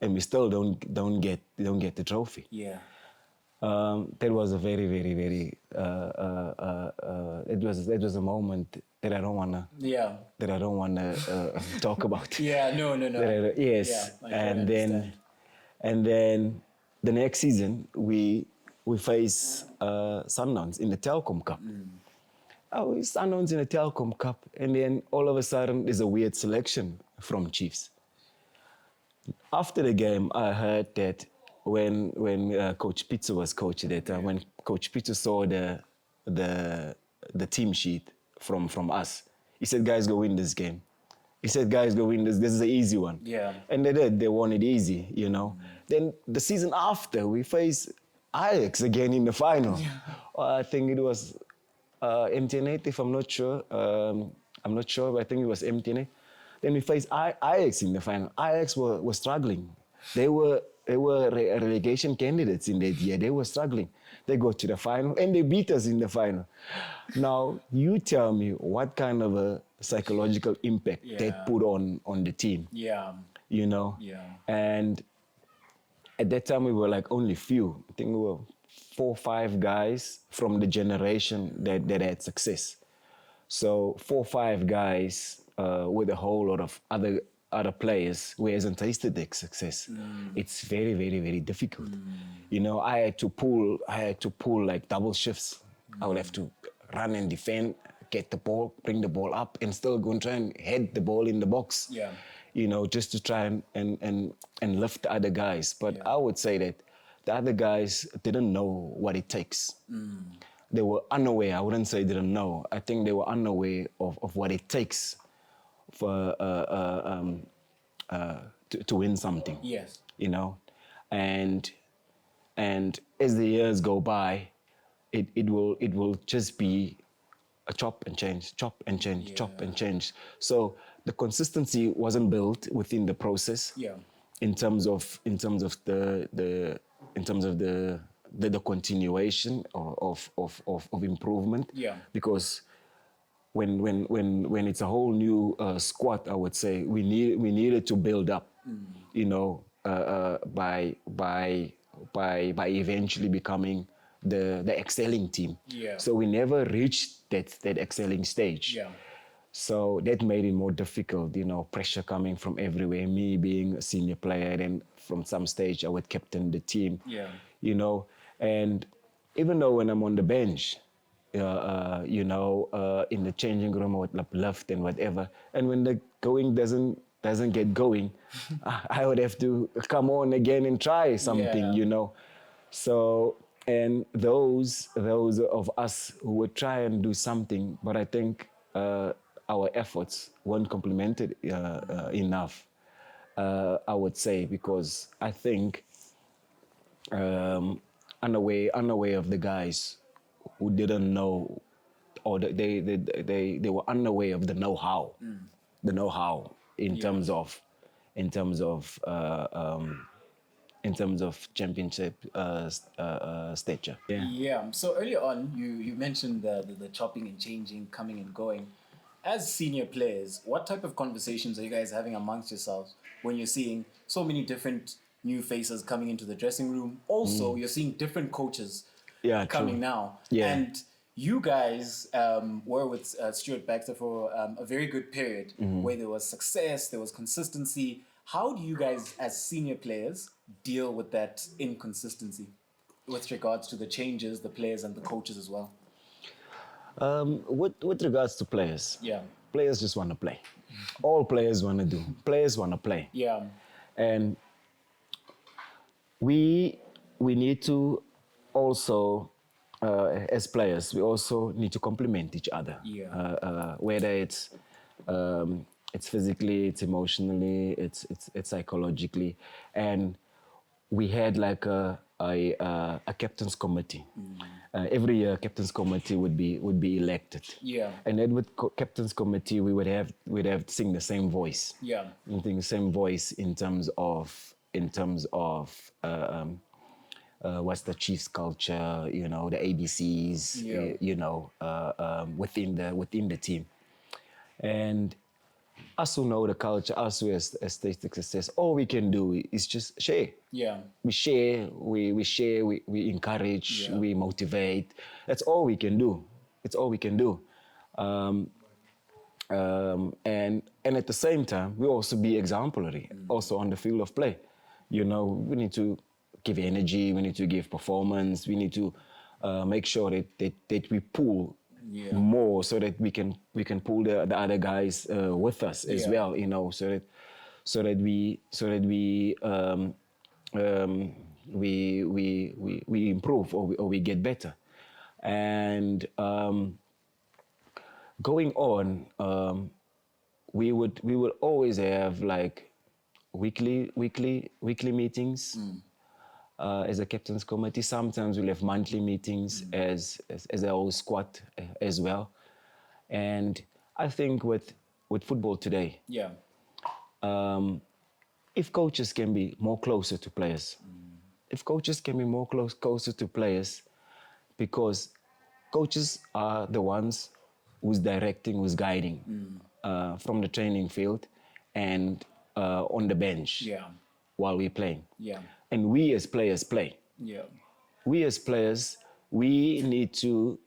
and we still don't get the trophy. That was a very, very, very. It was a moment that I don't wanna. Talk about. No. Yes, and then the next season we face Sundowns in the Telkom Cup. Sundowns in the Telkom Cup, and then all of a sudden there's a weird selection from Chiefs. After the game, I heard that when Coach Pizza was coach at that time, when Coach Pizza saw the team sheet from us, he said, "Guys, go win this game." He said, "Guys, go win this. This is an easy one." And they did. They won it easy, Then the season after, we faced Ajax again in the final. I think it was MTN8, if I'm not sure. But I think it was MTN8. Then we faced Ajax in the final. Ajax were struggling. They were relegation candidates in that year. They were struggling. They got to the final and they beat us in the final. Now, you tell me what kind of a psychological impact that put on the team. And at that time, we were like only few. I think we were 4 or 5 guys from the generation that had success. So 4 or 5 guys with a whole lot of other players who hasn't tasted that success. It's very, very, very difficult. I had to pull like double shifts. I would have to run and defend, get the ball, bring the ball up, and still go and try and head the ball in the box. Yeah. You know, just to try and lift the other guys. But Yeah. I would say that the other guys didn't know what it takes. They were unaware. I wouldn't say didn't know. I think they were unaware of what it takes for to win something. Yes. You know, and as the years go by, it will just be a chop and change, chop and change, chop and change. So the consistency wasn't built within the process. Yeah. In terms of the continuation of improvement. Yeah. Because when it's a whole new squad, I would say we needed to build up, you know, by eventually becoming the excelling team. Yeah. So we never reached that excelling stage. Yeah. So that made it more difficult, you know, pressure coming from everywhere. Me being a senior player, and from some stage I would captain the team. Yeah. You know, and even though when I'm on the bench, you know, in the changing room, I would left and whatever. And when the going doesn't get going, I would have to come on again and try something, Yeah. you know. So, and those of us who would try and do something, but I think our efforts weren't complemented enough, I would say, because I think unaware of the guys who didn't know, or they were unaware of the know-how, in Yeah. terms of in terms of championship stature. Yeah. Yeah. So earlier on, you mentioned the chopping and changing, coming and going. As senior players, what type of conversations are you guys having amongst yourselves when you're seeing so many different new faces coming into the dressing room? Also, you're seeing different coaches Yeah, coming true. now. Yeah. And you guys were with Stuart Baxter for a very good period where there was success, there was consistency. How do you guys, as senior players, deal with that inconsistency with regards to the changes, the players, and the coaches as well? With regards to players, Yeah. players just want to play. All players want to do. Players want to play. Yeah. And we need to also, as players, we also need to complement each other. Yeah. Whether it's physically, it's emotionally, it's psychologically, and we had like a captain's committee. Every year, captain's committee would be elected. Yeah. And then with captain's committee, we'd have to sing the same voice. Yeah. I think the same voice in terms of what's the Chiefs culture, you know, the ABCs, Yeah. you know, within the team. And us who know the culture, us who as Statistics says, all we can do is just share. Yeah. We share, we share, we encourage, Yeah. we motivate. That's all we can do. It's all we can do. And at the same time, we also be exemplary, also on the field of play. You know, we need to give energy, we need to give performance, we need to make sure that we pull Yeah. more, so that we can pull the other guys with us as Yeah. well. You know, so that we improve, or we get better. And going on, we would always have like weekly meetings as a captain's committee. Sometimes we'll have monthly meetings as a whole squad as well. And I think with football today, Yeah. if coaches can be more closer to players, closer to players, because coaches are the ones who's directing, who's guiding from the training field and on the bench Yeah. while we're playing. Yeah. And we as players play. Yeah. We as players, we need to,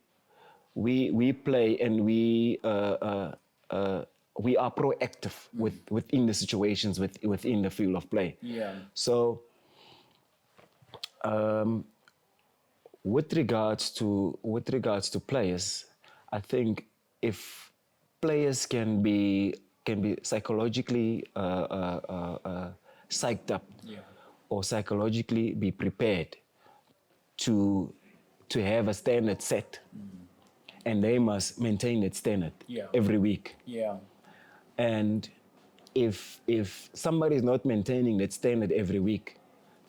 we play, and we are proactive within the situations, within the field of play. Yeah. So with regards to players, I think if players can be psychologically psyched up or psychologically be prepared to have a standard set, and they must maintain that standard every week. Yeah. And if somebody is not maintaining that standard every week,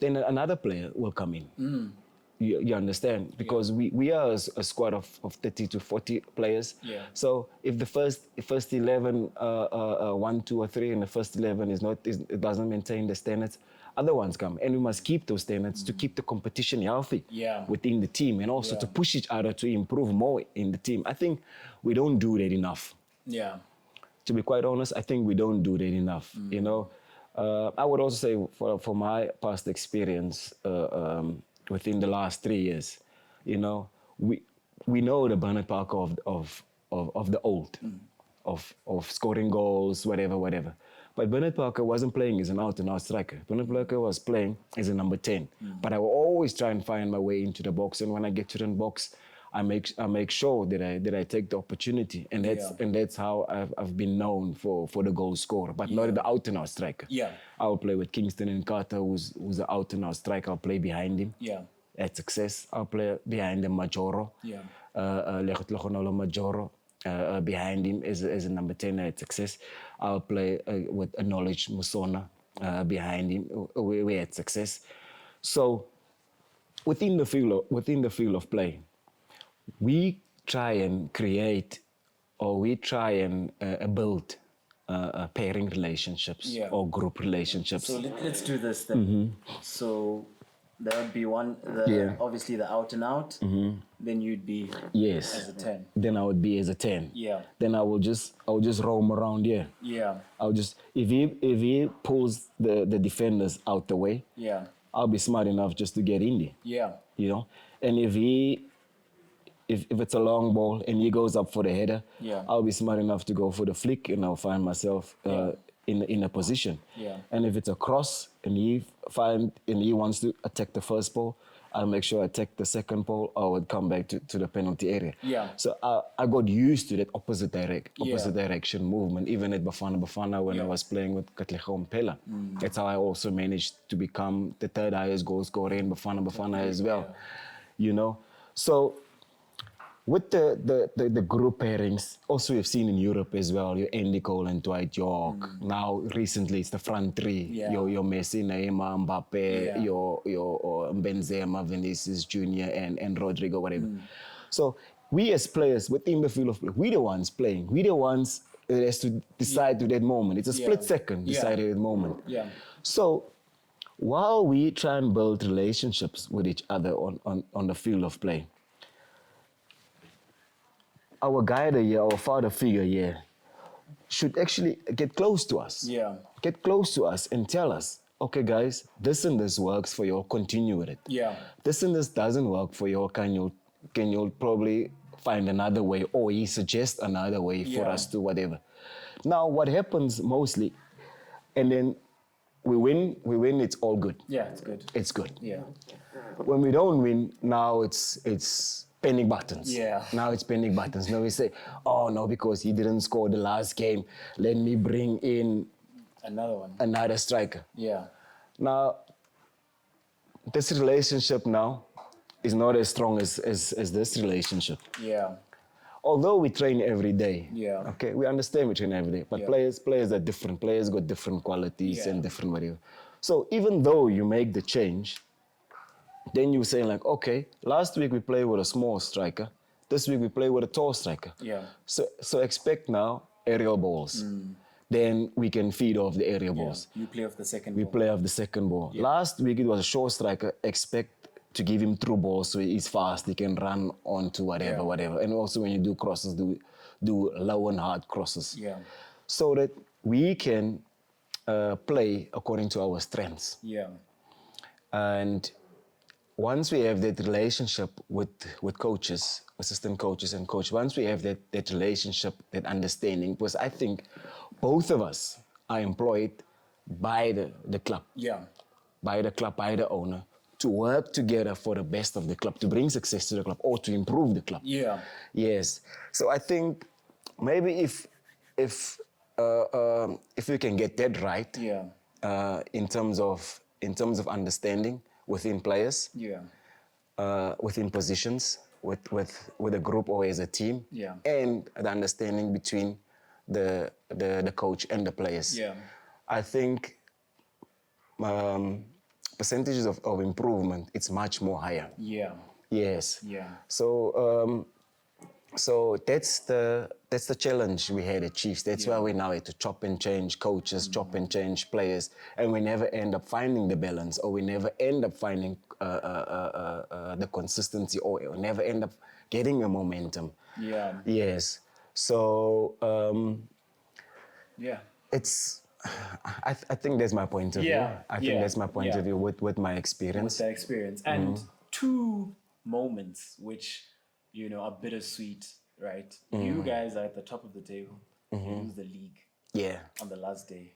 then another player will come in. You understand? Because we are a squad of 30 to 40 players. Yeah. So if the first 11, 1, 2, or 3 in the first 11 it doesn't maintain the standards, other ones come. And we must keep those standards to keep the competition healthy within the team, and also to push each other to improve more in the team. I think we don't do that enough. Yeah. To be quite honest, I think we don't do that enough. You know, I would also say for my past experience within the last 3 years, you know, we know the Bernard Parker of the old, of scoring goals, whatever. But Bernard Parker wasn't playing as an out-and-out striker. Bernard Parker was playing as a number 10. But I will always try and find my way into the box, and when I get to the box, I make sure that I take the opportunity, and that's how I've been known for the goal scorer, but not the out and out striker. Yeah. I'll play with Kingston and Carter, who's the out and out striker. I'll play behind him. Yeah. At success, I'll play behind him Majoro. Yeah. Majoro. Behind him is a number 10 at success. I'll play with a knowledge Musona behind him. We had success. So within the field of play, we try and create, or we try and build pairing relationships or group relationships. So let's do this then. So there would be one, obviously the out and out. Then you'd be as a 10. Then I would be as a 10. Yeah. Then I will just roam around here. Yeah. I'll just if he pulls the defenders out the way. Yeah. I'll be smart enough just to get in there. Yeah. You know, and if it's a long ball and he goes up for the header, I'll be smart enough to go for the flick, and I'll find myself in a position. Yeah. And if it's a cross and he wants to attack the first ball, I'll make sure I attack the second ball, or I would come back to the penalty area. Yeah. So I got used to that opposite direction movement, even at Bafana Bafana when I was playing with Katlego Mpela. That's how I also managed to become the third highest goal scorer in Bafana Bafana as well. You know, so with the group pairings, also we've seen in Europe as well, your Andy Cole and Dwight York. Now, recently, it's the front three. Your Messi, Neymar, Mbappe, your Benzema, Vinicius Jr., and Rodrigo, whatever. So we as players within the field of play, we're the ones playing. We're the ones that has to decide to that moment. It's a split second, decide at that moment. Yeah. So while we try and build relationships with each other on the field of play, our guide here, our father figure here, should actually get close to us. Yeah. Get close to us and tell us, okay, guys, this and this works for you, continue with it. Yeah. This and this doesn't work for you, can you probably find another way, or he suggests another way for us to whatever. Now, what happens mostly, and then we win, it's all good. Yeah, it's good. It's good. Yeah. When we don't win, now it's panic buttons. Yeah. Now it's panic buttons. Now we say, oh no, because he didn't score the last game, let me bring in another striker. Yeah. Now, this relationship now is not as strong as this relationship. Yeah. Although we train every day. Yeah. Okay, we understand we train every day, but players are different. Players got different qualities and different whatever. So even though you make the change, then you say like, okay, last week we played with a small striker. This week we play with a tall striker. Yeah. So expect now aerial balls. Then we can feed off the aerial balls. You play off the second We ball. play off the second ball. Yeah. Last week it was a short striker. Expect to give him through balls so he's fast. He can run onto whatever. And also when you do crosses, do low and hard crosses. Yeah. So that we can play according to our strengths. Yeah. And once we have that relationship with coaches, assistant coaches and coach, once we have that relationship, that understanding, because I think both of us are employed by the club. Yeah. By the club, by the owner, to work together for the best of the club, to bring success to the club or to improve the club. Yeah. Yes. So I think maybe if we can get that right, Yeah. in terms of understanding within players, Yeah. within positions, with a group or as a team, Yeah. and the understanding between the coach and the players. Yeah. I think percentages of improvement, it's much more higher. Yeah. Yes. Yeah. So that's the challenge we had at Chiefs. That's why we now had to chop and change coaches, chop and change players, and we never end up finding the balance, or we never end up finding the consistency, or never end up getting a momentum. Yeah. Yes. So Yeah. it's. I think that's my point of view. Yeah, I yeah, think that's my point yeah. of view with my experience. With that experience. And two moments which, are bittersweet, right? You guys are at the top of the table. You lose the league Yeah. on the last day.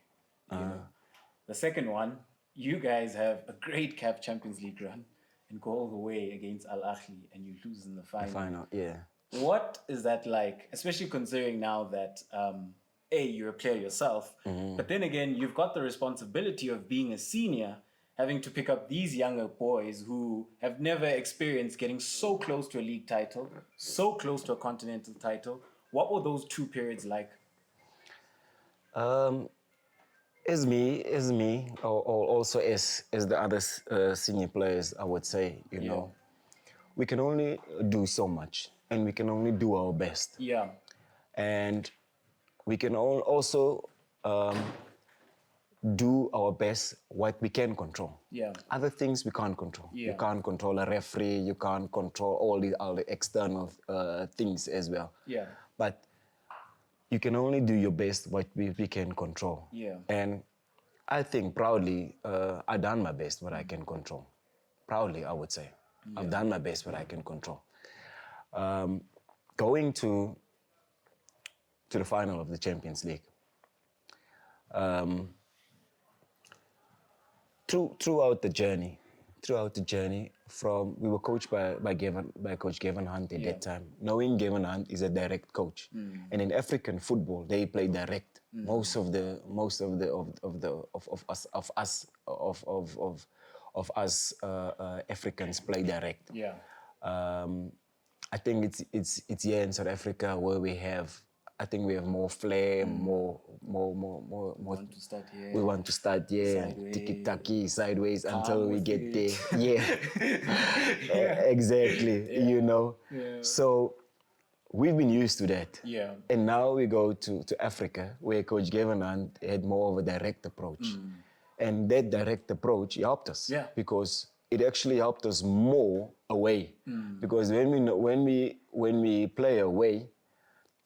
The second one, you guys have a great CAF Champions League run and go all the way against Al Ahly and you lose in the final. Final. Yeah. What is that like, especially considering now that, you're a player yourself, but then again, you've got the responsibility of being a senior, having to pick up these younger boys who have never experienced getting so close to a league title, so close to a continental title. What were those 2 periods like? As me, or also as the other senior players, I would say, we can only do so much, and we can only do our best. Yeah. And we can also do our best what we can control. Yeah. Other things we can't control. Yeah. You can't control a referee. You can't control all the external things as well. Yeah. But you can only do your best what we can control. Yeah. And I think proudly, I've done my best what I can control. Proudly, I would say. Yeah. I've done my best what I can control. Going to the final of the Champions League. Throughout the journey, we were coached by Coach Gavin Hunt at that time. Knowing Gavin Hunt is a direct coach, and in African football they play direct. Most of us Africans play direct. Yeah. I think it's here in South Africa where we have more flair, more. Want to start here. We want to start here, tiki-taki, sideways until we get there. Yeah, exactly. Yeah. So we've been used to that. Yeah. And now we go to Africa, where Coach Gavin Hunt had more of a direct approach, and that direct approach helped us. Yeah. Because it actually helped us more away. Because when we play away,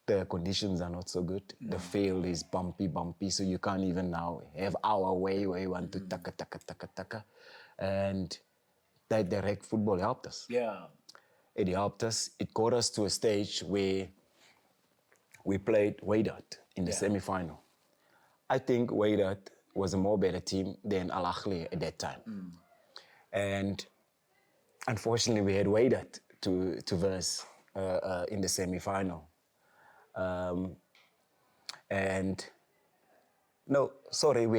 the conditions are not so good. The field is bumpy, so you can't even now have our way where you want to taka. And that direct football helped us. Yeah. It helped us. It got us to a stage where we played Wydad in the semi-final. I think Wydad was a more better team than Al Ahly at that time. And unfortunately, we had Wydad to verse in the semi-final. We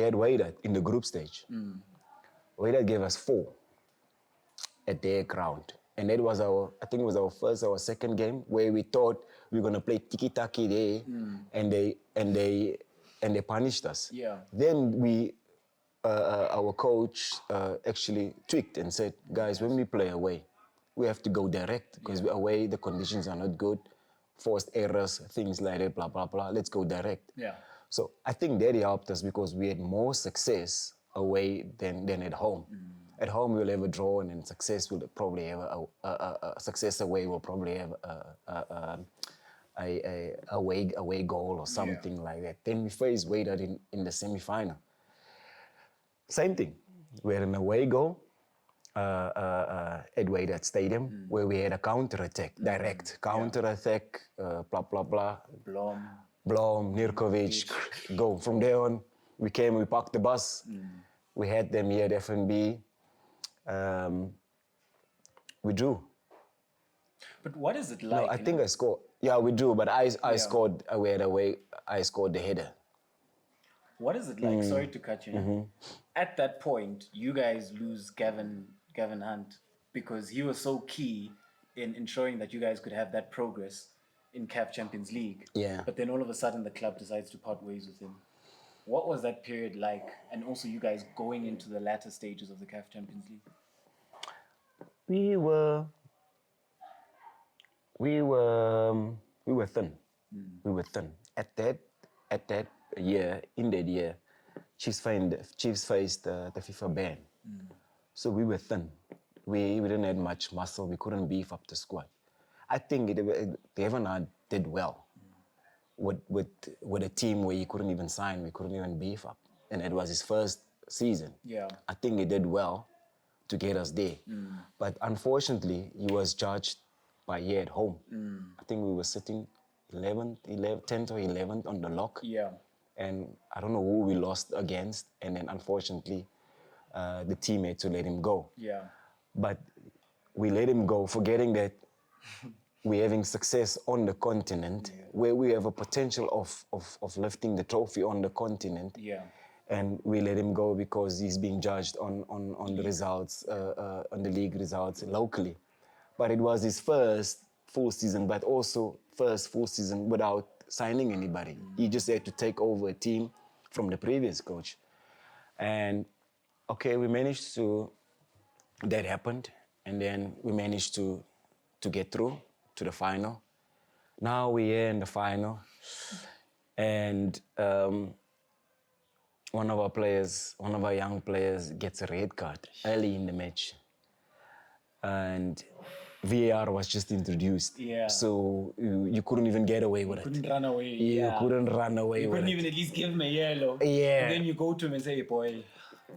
had Wydad in the group stage. Wydad gave us 4 at their ground. And that was our second game where we thought we were gonna play tiki-taki there, and they punished us. Yeah. Then our coach actually tweaked and said, guys, when we play away, we have to go direct because away the conditions are not good. Forced errors, things like that, blah, blah, blah. Let's go direct. Yeah. So I think that helped us because we had more success away than at home. At home, we'll have a draw, and then success will probably have a success away will probably have a away goal or something like that. Then we faced Wydad in the semi-final. Same thing. We had an away goal at Wydad Stadium where we had a counter-attack, direct counter-attack, blah, blah, blah. Blom, Nirkovic, go. From there on, we parked the bus. We had them here at F&B. We drew. But what is it like? No, I think I scored. Yeah, we do. But I Yeah. scored. We had away. I scored the header. What is it like? Sorry to cut you. At that point, you guys lose Gavin Hunt because he was so key in ensuring that you guys could have that progress in CAF Champions League. Yeah. But then all of a sudden, the club decides to part ways with him. What was that period like? And also, you guys going into the latter stages of the CAF Champions League. We were thin. We were thin at that year. In that year, Chiefs faced the FIFA ban, so we were thin. We didn't have much muscle. We couldn't beef up the squad. I think Devon did well with a team where he couldn't even sign. We couldn't even beef up, and it was his first season. Yeah. I think he did well to get us there. But unfortunately, he was judged by here at home. I think we were sitting 10th or 11th on the lock. Yeah. And I don't know who we lost against. And then unfortunately, the team had to let him go. Yeah. But we let him go, forgetting that we're having success on the continent, where we have a potential of lifting the trophy on the continent. Yeah. And we let him go because he's being judged on the results, on the league results locally. But it was his first full season, but also first full season without signing anybody. He just had to take over a team from the previous coach. And okay, that happened. And then we managed to get through to the final. Now we're in the final. And one of our young players gets a red card early in the match. And VAR was just introduced. Yeah. So you couldn't even get away with it. Couldn't run away. You couldn't run away You with couldn't it. even at least give him a yellow. Yeah. And then you go to him and say, hey, boy,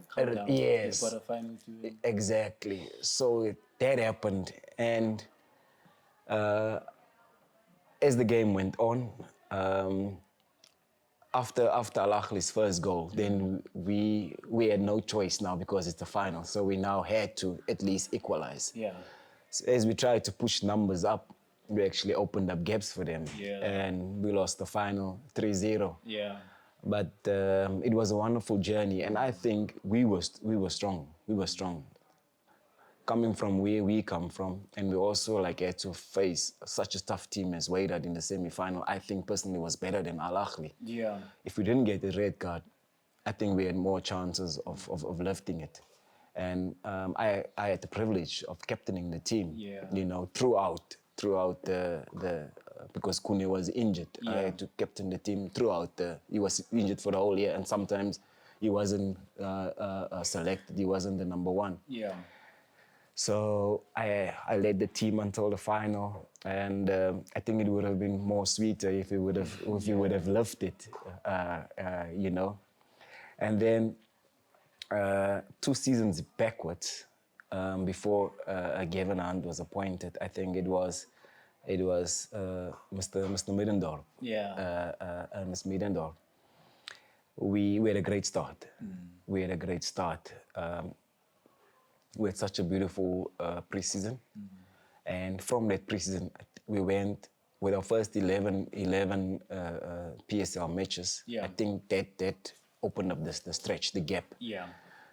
calm down. Yes. You've got a final to win. Exactly. So that happened. And as the game went on, after Al Ahly's first goal, then we had no choice now because it's the final. So we now had to at least equalize. Yeah. So as we tried to push numbers up, we actually opened up gaps for them. Yeah. And we lost the final 3-0. Yeah. But it was a wonderful journey, and I think we were strong. We were strong. Coming from where we come from, and we also had to face such a tough team as Wydad in the semi-final. I think personally was better than Al Ahly. Yeah. If we didn't get the red card, I think we had more chances of lifting it. And I had the privilege of captaining the team. Yeah. You know, throughout the because Kune was injured. Yeah. I had to captain the team throughout. He was injured for the whole year, and sometimes he wasn't selected. He wasn't the number one. Yeah. So I led the team until the final, and I think it would have been more sweeter if we would have lifted it, you know. And then 2 seasons backwards, before Gavin Hunt was appointed, I think it was Mr. Middendorp. Yeah. Mr. Middendorp. We had a great start. We had a great start. We had such a beautiful preseason. And from that preseason, we went with our first 11 PSL matches. Yeah. I think that opened up the stretch, the gap. Yeah.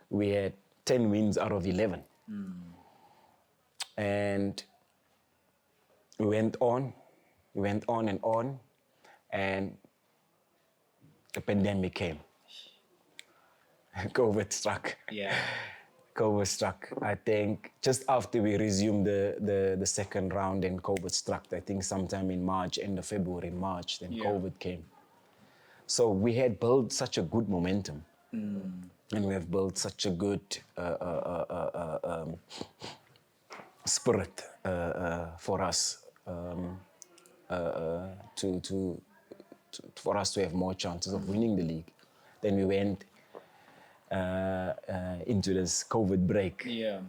We had 10 wins out of 11. And we went on and on, and the pandemic came. COVID struck. Yeah. COVID struck. I think just after we resumed the second round, and COVID struck. I think sometime in March, end of February, March, then Yeah. COVID came. So we had built such a good momentum, and we have built such a good spirit for us for us to have more chances of winning the league. Then we went into this COVID break. Yeah.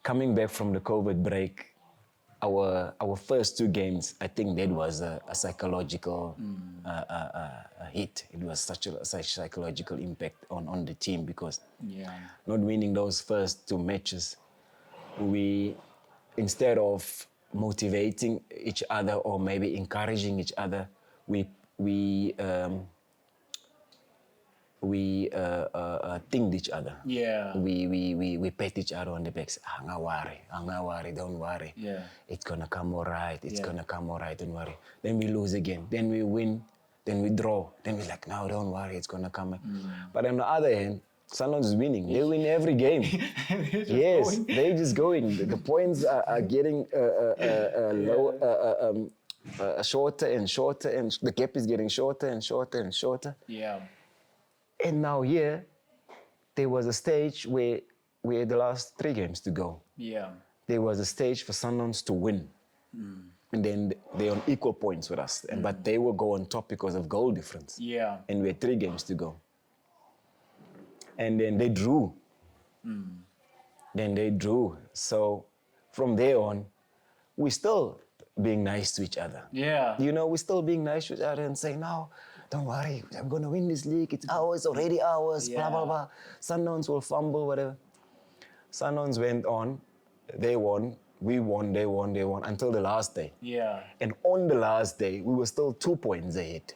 Coming back from the COVID break, our first 2 games, I think that was a psychological hit. It was such a psychological impact on the team, because not winning those first 2 matches, we, instead of motivating each other or maybe encouraging each other. We thanked each other. Yeah. We pat each other on the back. Don't worry. Yeah. It's gonna come all right. It's Yeah. gonna come all right. Don't worry. Then we lose again. Then we win. Then we draw. Then we're like, no, don't worry. It's gonna come. But on the other hand, Sunderland is winning. They win every game. Yes, they're just going. The points are getting shorter and shorter, and the gap is getting shorter and shorter and shorter. Yeah. And now here, there was a stage where we had the last 3 games to go. Yeah. There was a stage for Sunderland to win. And then they're on equal points with us. But they will go on top because of goal difference. Yeah. And we had 3 games to go. And then they drew. Then they drew. So from there on, we're still being nice to each other. Yeah. You know, we're still being nice to each other and saying, no, don't worry, I'm going to win this league. It's ours, already ours, blah, blah, blah. Sundowns will fumble, whatever. Sundowns went on. They won. We won, they won, until the last day. Yeah. And on the last day, we were still 2 points ahead.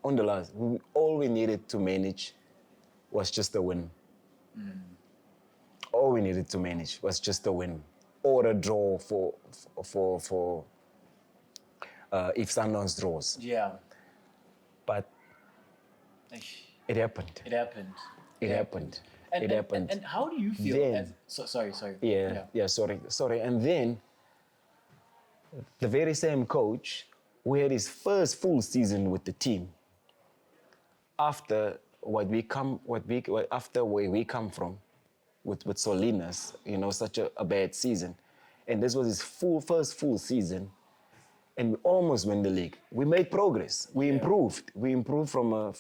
On the last, all we needed to manage was just a win. All we needed to manage was just a win or a draw for if Sundowns draws. Yeah. But it happened. It happened. It happened. And, It and, happened. And how do you feel? Then- Sorry. Yeah, sorry. And then the very same coach who had his first full season with the team after where we come from with Solinas, you know, such a bad season. And this was his first full season. And we almost won the league. We made progress. We improved. We improved from a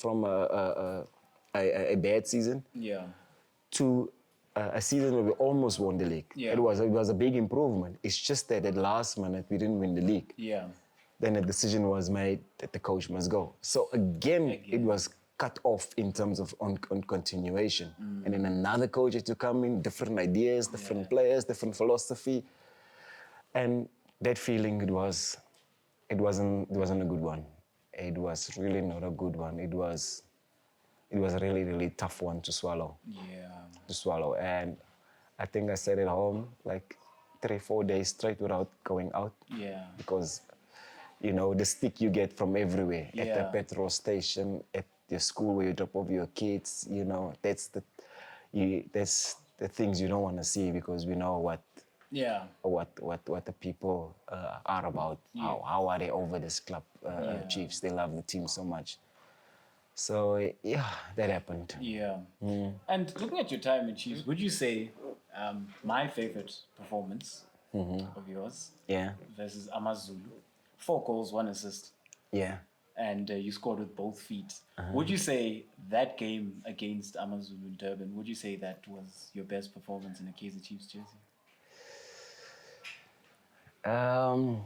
bad season Yeah. to a season where we almost won the league. Yeah. It was a big improvement. It's just that at the last minute we didn't win the league. Yeah. Then a decision was made that the coach must go. So again. It was cut off in terms of on continuation. And then another coach had to come in, different ideas, different players, different philosophy. And that feeling, it wasn't a good one. It was really not a good one. It was a really, really tough one to swallow. Yeah. And I think I stayed at home like 3-4 days straight without going out. Yeah. Because, you know, the stick you get from everywhere, at the Yeah. petrol station, at your school where you drop off your kids, you know, that's the things you don't want to see, because we know what Yeah. what the people are about. How are they over this club, Chiefs? They love the team so much. So yeah, that happened. Yeah. And looking at your time in Chiefs, would you say my favorite performance of yours Yeah, versus Amazulu, 4 goals, 1 assist, yeah. and you scored with both feet. Would you say that game against Amazulu in Durban, would you say that was your best performance in a Kaizer Chiefs jersey? I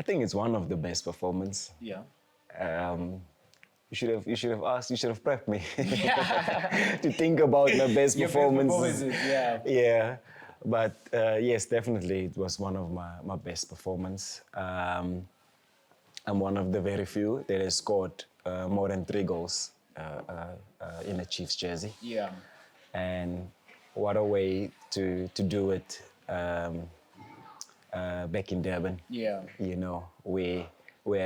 think it's one of the best performance. Yeah. You should have asked. You should have prepped me to think about the best Your best performances. yeah. Yeah, but yes, definitely it was one of my best performance. I'm one of the very few that has scored more than 3 goals in a Chiefs jersey. Yeah. And what a way to do it back in Durban. Yeah. You know, where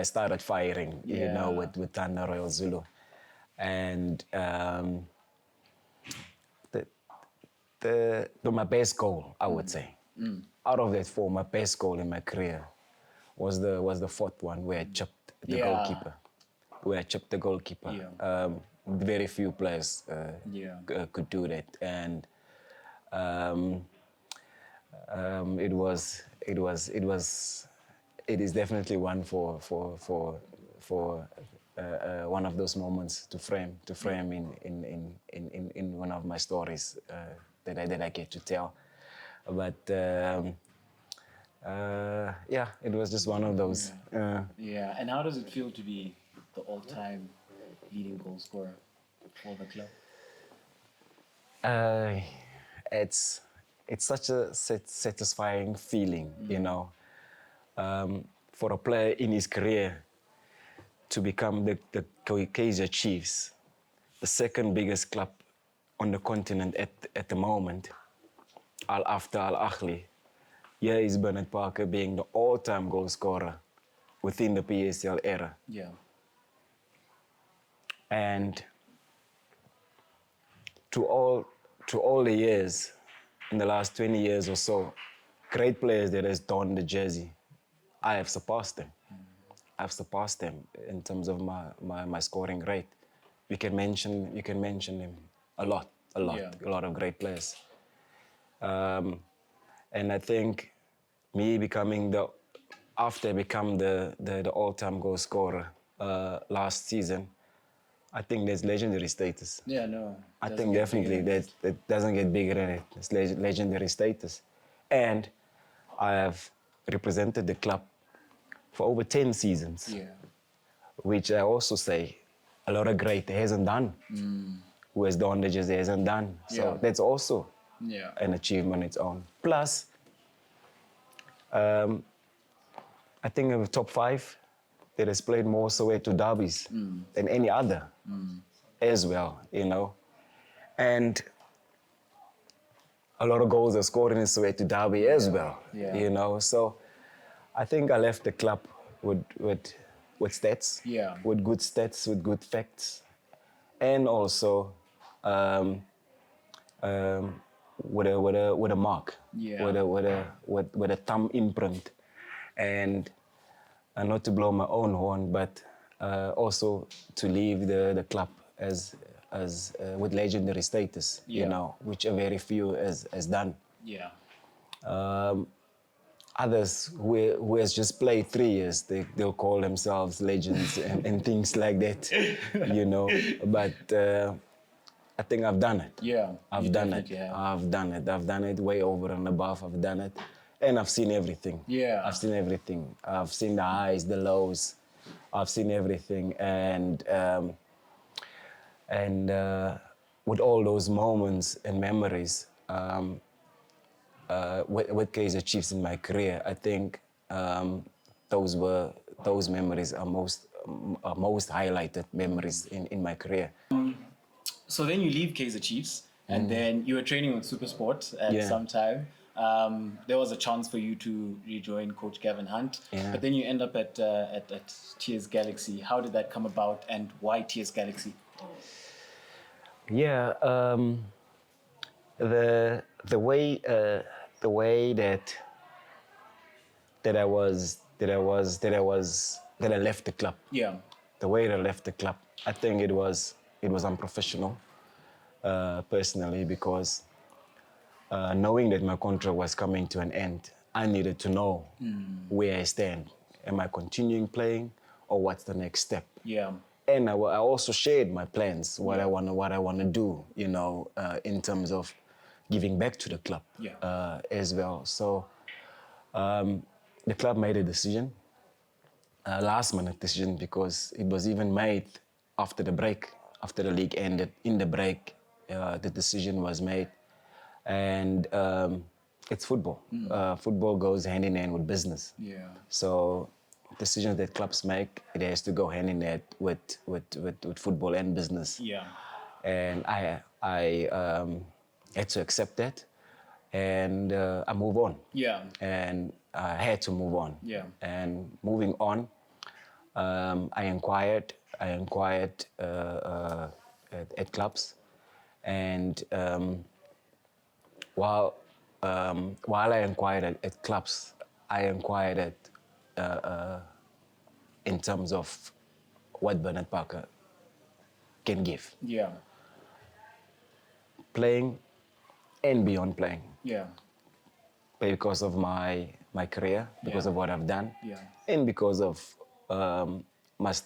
I started firing, you know, Yeah. with Thanda Royal Zulu. And my best goal, I would say, out of that 4, my best goal in my career was the 4th one, where I chipped the goalkeeper. Yeah. Very few players could do that. And it is definitely one for one of those moments to frame in one of my stories that I get to tell. But yeah, it was just one of those. Yeah. And how does it feel to be the all-time leading goal scorer for the club? It's it's such a satisfying feeling, you know, for a player in his career to become the Kaizer Chiefs, the second biggest club on the continent at the moment, after Al Ahly. Here is Bernard Parker being the all-time goal scorer within the PSL era. Yeah. And to all the years, in the last 20 years or so, great players that has donned the jersey, I have surpassed them. I've surpassed them in terms of my scoring rate. You can mention them a lot of great players. And I think me after I become the all-time goal scorer last season, I think there's legendary status. Yeah, no. I think definitely that doesn't get bigger than it. It's legendary status. And I have represented the club for over 10 seasons, Yeah. which I also say a lot of great hasn't done. Who has done the jersey hasn't done. So that's also an achievement on its own. Plus, I think of the top 5 that has played more Soweto derbies than any other as well, you know. And a lot of goals are scored in the Soweto derby as well, you know. So I think I left the club with stats, with good stats, with good facts, and also with a mark, with a thumb imprint, and not to blow my own horn, but also to leave the club as with legendary status, you know, which a very few has done. Yeah. Others who has just played 3 years, they'll call themselves legends and things like that, you know. But I think I've done it. Yeah. I've done it. I've done it way over and above. I've done it. And I've seen everything. Yeah. I've seen everything. I've seen the highs, the lows. I've seen everything. And with all those moments and memories, with Kaizer Chiefs in my career, I think those memories are most highlighted memories in my career. So then you leave Kaizer Chiefs, and then you were training with Supersport at some time. There was a chance for you to rejoin Coach Gavin Hunt, but then you end up at TS Galaxy. How did that come about, and why TS Galaxy? Yeah, the way that I left the club. Yeah. The way that I left the club, I think it was unprofessional, personally, because knowing that my contract was coming to an end, I needed to know where I stand. Am I continuing playing, or what's the next step? Yeah. And I also shared my plans, what I want to do, you know, in terms of giving back to the club as well. So the club made a decision, a last-minute decision, because it was even made after the break, after the league ended. In the break, the decision was made, and it's football. Football goes hand in hand with business. Yeah. So decisions that clubs make, it has to go hand in hand with football and business. Yeah. And I had to accept that, and I move on. Yeah. And I had to move on. Yeah. And moving on, I inquired at clubs, and while I inquired at clubs, I inquired at in terms of what Bernard Parker can give. Yeah. Playing and beyond playing. Yeah. Because of my career, because of what I've done, and because of my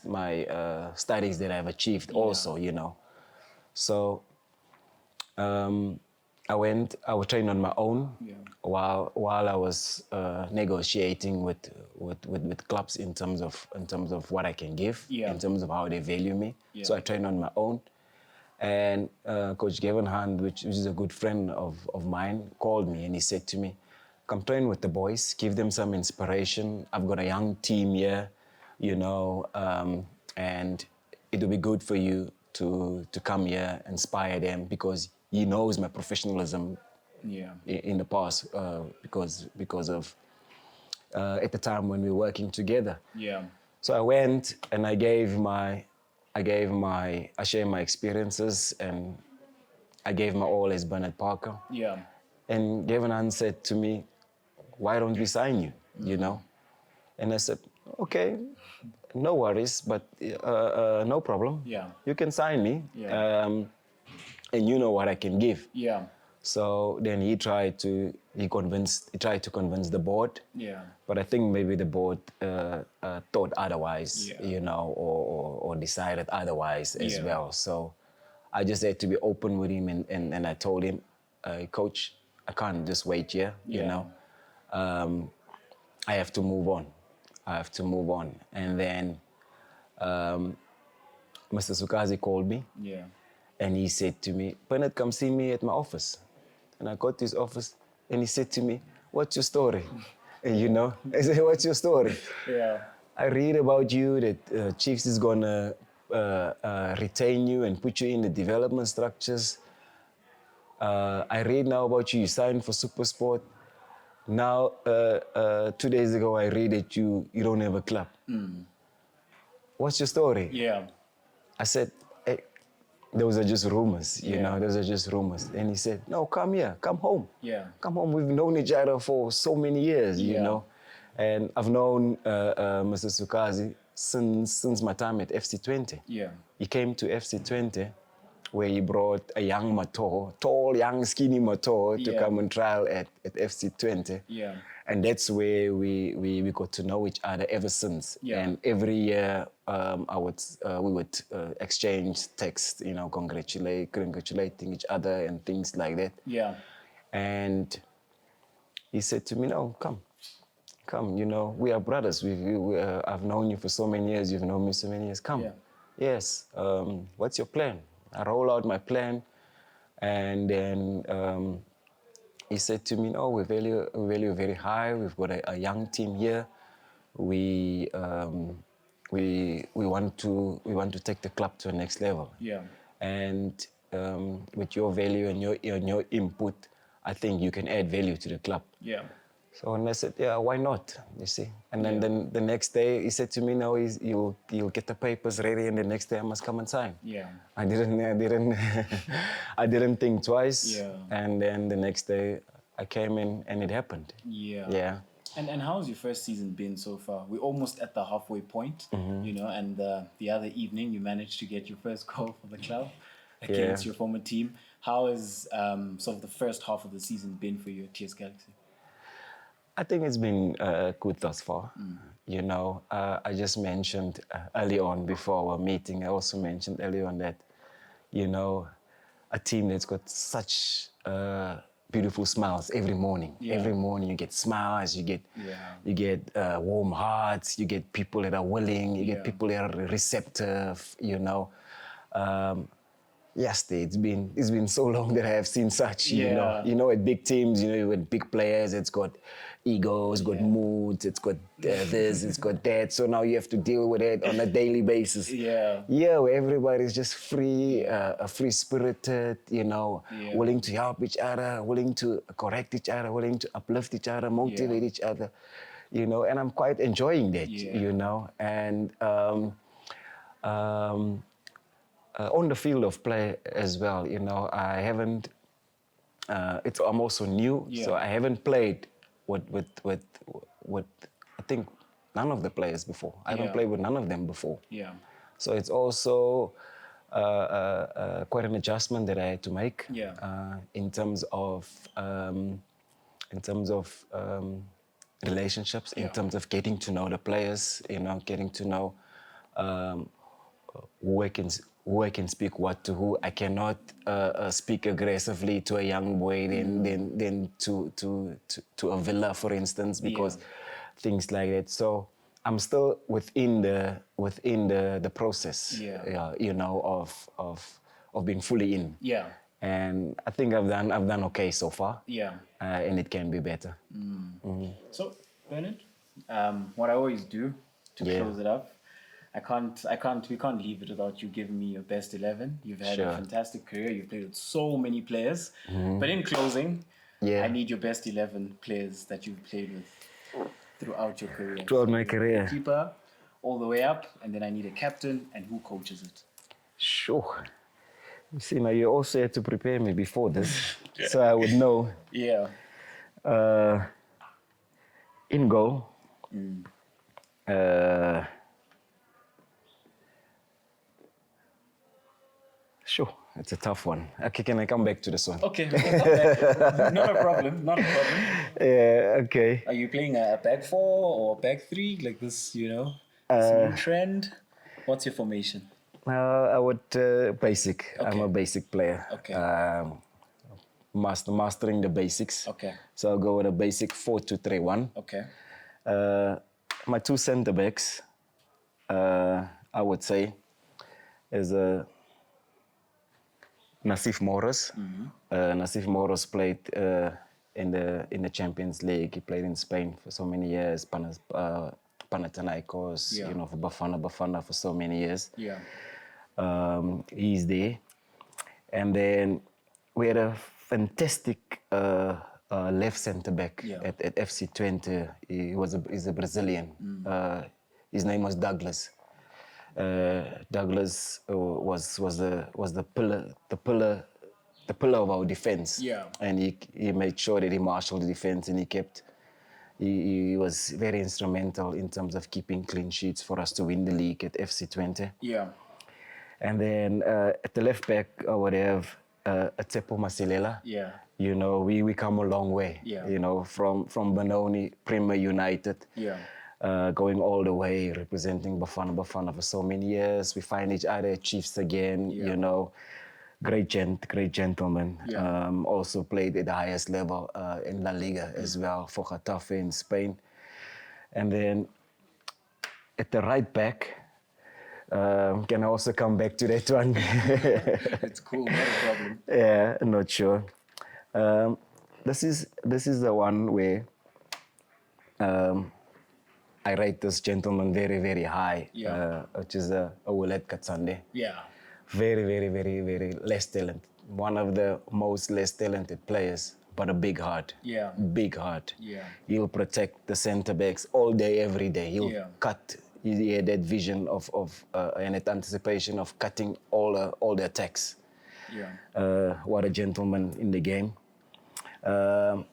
studies that I've achieved also, you know. So I would train on my own while I was negotiating with clubs in terms of what I can give, in terms of how they value me. So I trained on my own, And Coach Gavin Hunt, which is a good friend of mine, called me and he said to me, come train with the boys, give them some inspiration. I've got a young team here, you know, and it will be good for you to come here, inspire them, because he knows my professionalism Yeah. in the past because of at the time when we were working together. Yeah. So I went and I shared my experiences and I gave my all as Bernard Parker. Yeah. And Gavin Hunt said to me, why don't we sign you, you know? And I said, okay, no worries, but no problem. Yeah. You can sign me, Yeah. and you know what I can give. Yeah. So then he tried to convince the board. Yeah. But I think maybe the board thought otherwise, Yeah. you know, or decided otherwise as Yeah. well. So I just had to be open with him, and I told him, Coach, I can't just wait here, you Yeah. know. I have to move on. And then Mr. Sukazi called me. Yeah. And he said to me, Bernard, come see me at my office. And I got to his office and he said to me, what's your story? And you know, I said, what's your story? Yeah. I read about you that Chiefs is gonna retain you and put you in the development structures. I read now about you signed for Supersport. Now, 2 days ago, I read that you don't have a club. What's your story? Yeah. I said, hey, those are just rumors, you Yeah. know, those are just rumors. And he said, no, come here, come home. Yeah. Come home, we've known each other for so many years, you Yeah. know. And I've known Mr. Sukazi since my time at FC Twente. Yeah. He came to FC Twente where he brought a young Mator, tall, young, skinny Mator to Yeah. come and trial at FC Twente. Yeah. And that's where we got to know each other ever since. Yeah. And every year we would exchange texts, you know, congratulating each other and things like that. Yeah. And he said to me, no, come, you know, we are brothers. I've known you for so many years, you've known me so many years, come. Yeah. Yes, what's your plan? I roll out my plan, and then he said to me, no, we value very high. We've got a young team here. We want to take the club to the next level. Yeah. And with your value and your input, I think you can add value to the club. Yeah. So and I said, yeah, why not? You see. And then the next day he said to me, no, you'll get the papers ready, and the next day I must come and sign. Yeah. I didn't I didn't think twice. Yeah. And then the next day I came in and it happened. Yeah. Yeah. And how's your first season been so far? We're almost at the halfway point, you know, and the other evening you managed to get your first goal for the club against your former team. How has sort of the first half of the season been for you at TS Galaxy? I think it's been good thus far. You know, I just mentioned early on before our meeting, I also mentioned early on that, you know, a team that's got such beautiful smiles every morning. Yeah. Every morning you get smiles, you get warm hearts, you get people that are willing, you get people that are receptive, you know. Yes, it's been so long that I have seen such, you know. You know, at big teams, you know, with big players, it's got egos, it's got moods, it's got this, it's got that. So now you have to deal with it on a daily basis. Yeah. Yeah, where everybody's just free, free-spirited, you know, willing to help each other, willing to correct each other, willing to uplift each other, motivate each other, you know. And I'm quite enjoying that, you know. And on the field of play as well, you know, I haven't. I'm also new, so I haven't played with I think none of the players before. I haven't played with none of them before. Yeah. So it's also quite an adjustment that I had to make. In terms of relationships, in terms of getting to know the players, you know, getting to know who I can speak what to who. I cannot speak aggressively to a young boy than to a Villa, for instance, because things like that. So I'm still within the process, you know, of being fully in. Yeah. And I think I've done okay so far. Yeah. And it can be better. So, Bernard, what I always do to Yeah. close it up, we can't leave it without you giving me your best 11. You've had a Sure. fantastic career. You've played with so many players. But in closing, Yeah. I need your best 11 players that you've played with throughout your career. Throughout my So, career. keeper, all the way up, and then I need a captain and who coaches it. Sure. You see, now you also had to prepare me before this, so I would know. Yeah. In goal, sure, it's a tough one. Okay, can I come back to this one? Okay, we can come back. Not a problem. Not a problem. Yeah, okay. Are you playing a back four or back three? Like this, this new trend? What's your formation? I would basic. I'm Okay. a basic player. Okay. Mastering the basics. Okay. So I'll go with a basic 4-2-3-1. Okay. My two centre backs, I would say, is Nassif Morris. Nassif Morris played in the Champions League. He played in Spain for so many years. Panathinaikos, Yeah. for Bafana Bafana for so many years. Yeah. He's there. And then we had a fantastic left centre back Yeah. at FC Twente. He's a Brazilian. His name was Douglas. Douglas was the pillar of our defense. Yeah. And he made sure that he marshaled the defense, and he was very instrumental in terms of keeping clean sheets for us to win the league at FC Twente. Yeah. And then at the left back, I would have Tsepo Masilela. Yeah. We come a long way. Yeah. From Benoni, Premier United. Yeah. Going all the way, representing Bafana Bafana for so many years. We find each other at Chiefs again. Yeah. Great gentleman. Yeah. Also played at the highest level in La Liga as well for Getafe in Spain. And then at the right back, can I also come back to that one? It's cool, not a problem. Yeah, not sure. This is the one where I rate this gentleman very, very high, Yeah. which is Willett Katsande. Yeah. Very, very, very, very less talented. One of the most less talented players, but a big heart. Yeah. Big heart. Yeah. He'll protect the centre backs all day, every day. He'll Yeah. cut. He had that vision of and that anticipation of cutting all the attacks. Yeah. What a gentleman in the game. I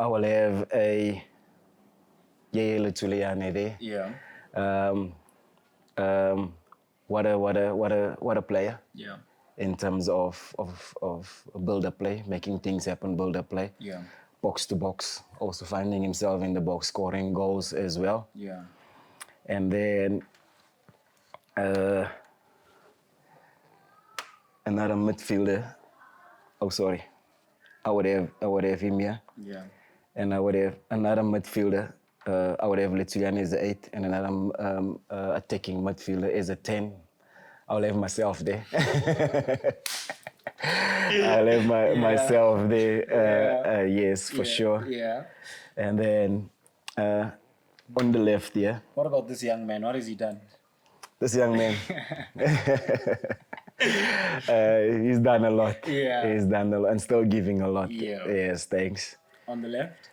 will have a Yele Tuliane there. Yeah. What a player Yeah. in terms of build-up play, making things happen, build-up play. Yeah. Box to box, also finding himself in the box, scoring goals as well. Yeah. And then another midfielder. Oh, sorry. I would have him here. Yeah. And I would have another midfielder. I would have Letulian as a 8 and another attacking midfielder as a 10. I'll have myself there. I'll have myself there. Yes, for sure. Yeah. And then on the left, yeah. What about this young man? What has he done? This young man. He's done a lot. Yeah. He's done a lot and still giving a lot. Yeah. Yes, thanks. On the left?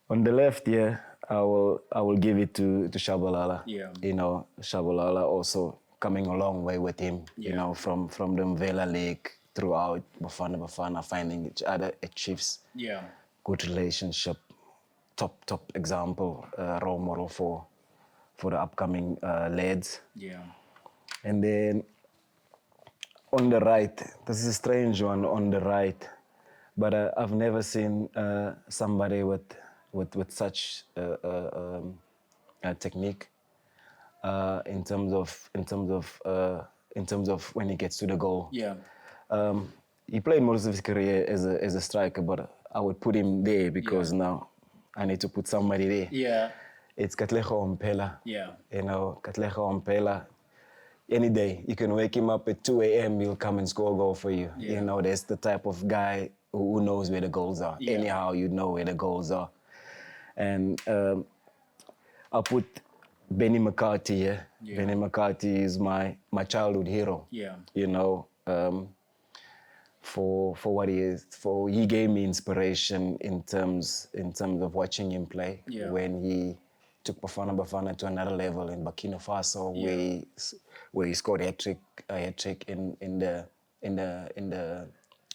On the left, yeah, I will give it to Shabalala. Yeah. Shabalala also coming a long way with him. Yeah. From the Mvela League throughout Bafana, finding each other at Chiefs. Yeah. Good relationship. Top example, role model for the upcoming lads. Yeah. And then on the right, this is a strange one on the right, but I've never seen somebody with such technique in terms of when he gets to the goal. Yeah. He played most of his career as a striker, but I would put him there because now I need to put somebody there. Yeah. It's Katlego Mpela. Yeah. Katlego Mpela any day. You can wake him up at 2 a.m., he'll come and score a goal for you. Yeah. You know, there's the type of guy who knows where the goals are. Yeah. Anyhow, you know where the goals are. And I'll put Benny McCarthy here. Yeah. Benny McCarthy is my childhood hero. Yeah. You know, for what he is. He gave me inspiration in terms of watching him play. Yeah. When he took Bafana Bafana to another level in Burkina Faso, Yeah. where he scored a hat trick in the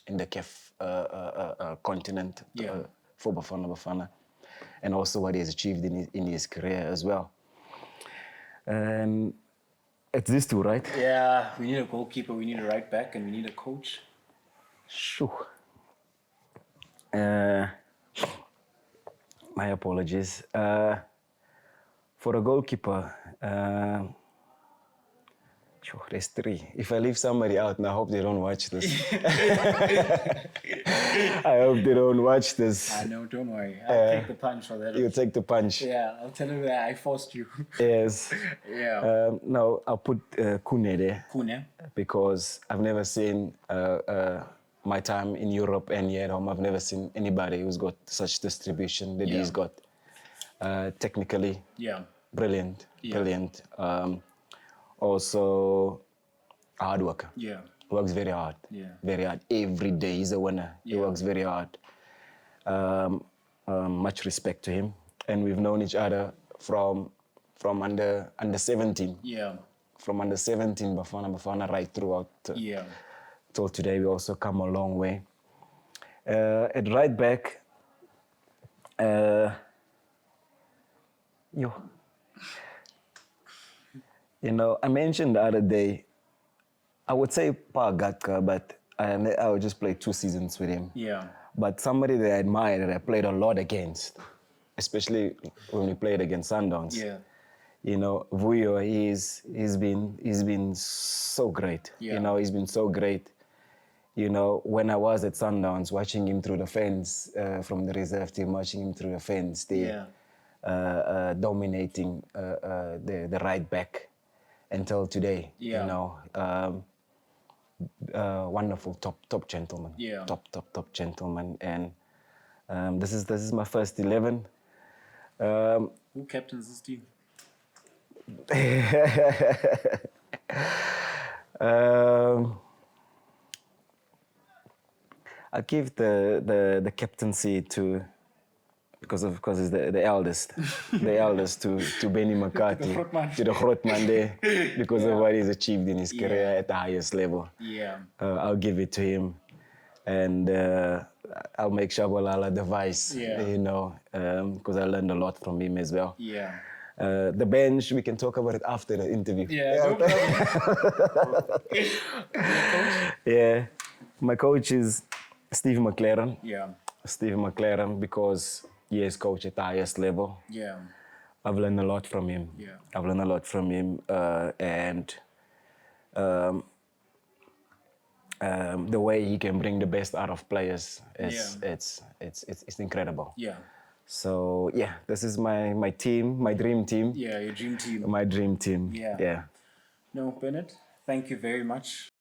CAF continent Yeah. for Bafana Bafana, and also what he has achieved in his career as well. And it's these two, right? Yeah, we need a goalkeeper, we need a right back, and we need a coach. Sure. My apologies. For a goalkeeper, there's three. If I leave somebody out, and I hope they don't watch this. I hope they don't watch this. I know, don't worry. I'll take the punch for that. You take the punch. Yeah, I'll tell him that I forced you. Yes. Yeah. No, I'll put Kune there. Kune. Because I've never seen my time in Europe and here at home, I've never seen anybody who's got such distribution that he's got. Technically, brilliant, brilliant. Also, a hard worker. Yeah. Works very hard. Very hard. Every day he's a winner. He works very hard. Much respect to him. And we've known each other from under 17. Yeah. From under 17, Bafana right throughout till today. We also come a long way. At right back, you know, I mentioned the other day, I would say Pagatka, but I would just play 2 seasons with him. Yeah. But somebody that I admire, that I played a lot against, especially when we played against Sundowns. Yeah. You know, Vuyo, he's been so great. Yeah. You know, he's been so great. You know, when I was at Sundowns, watching him through the fence from the reserve team, watching him through the fence, dominating the right back until today. Yeah. You know, wonderful top gentleman. Yeah. Top gentleman. And this is my first 11. Who captains this team? I give the captaincy to, because he's the eldest, to Benny McCarthy, to the Grootman there, because of what he's achieved in his career at the highest level. Yeah. I'll give it to him, and I'll make Shabalala the vice. You know, because I learned a lot from him as well. Yeah. The bench, we can talk about it after the interview. Yeah. Yeah. My coach is Steve McLaren. Yeah. Steve McLaren, because he is coach at the highest level. Yeah. I've learned a lot from him. Yeah. I've learned a lot from him, and the way he can bring the best out of players is it's incredible. Yeah. So yeah, this is my team, my dream team. Yeah, your dream team. My dream team. Yeah. Yeah. No, Bennett, thank you very much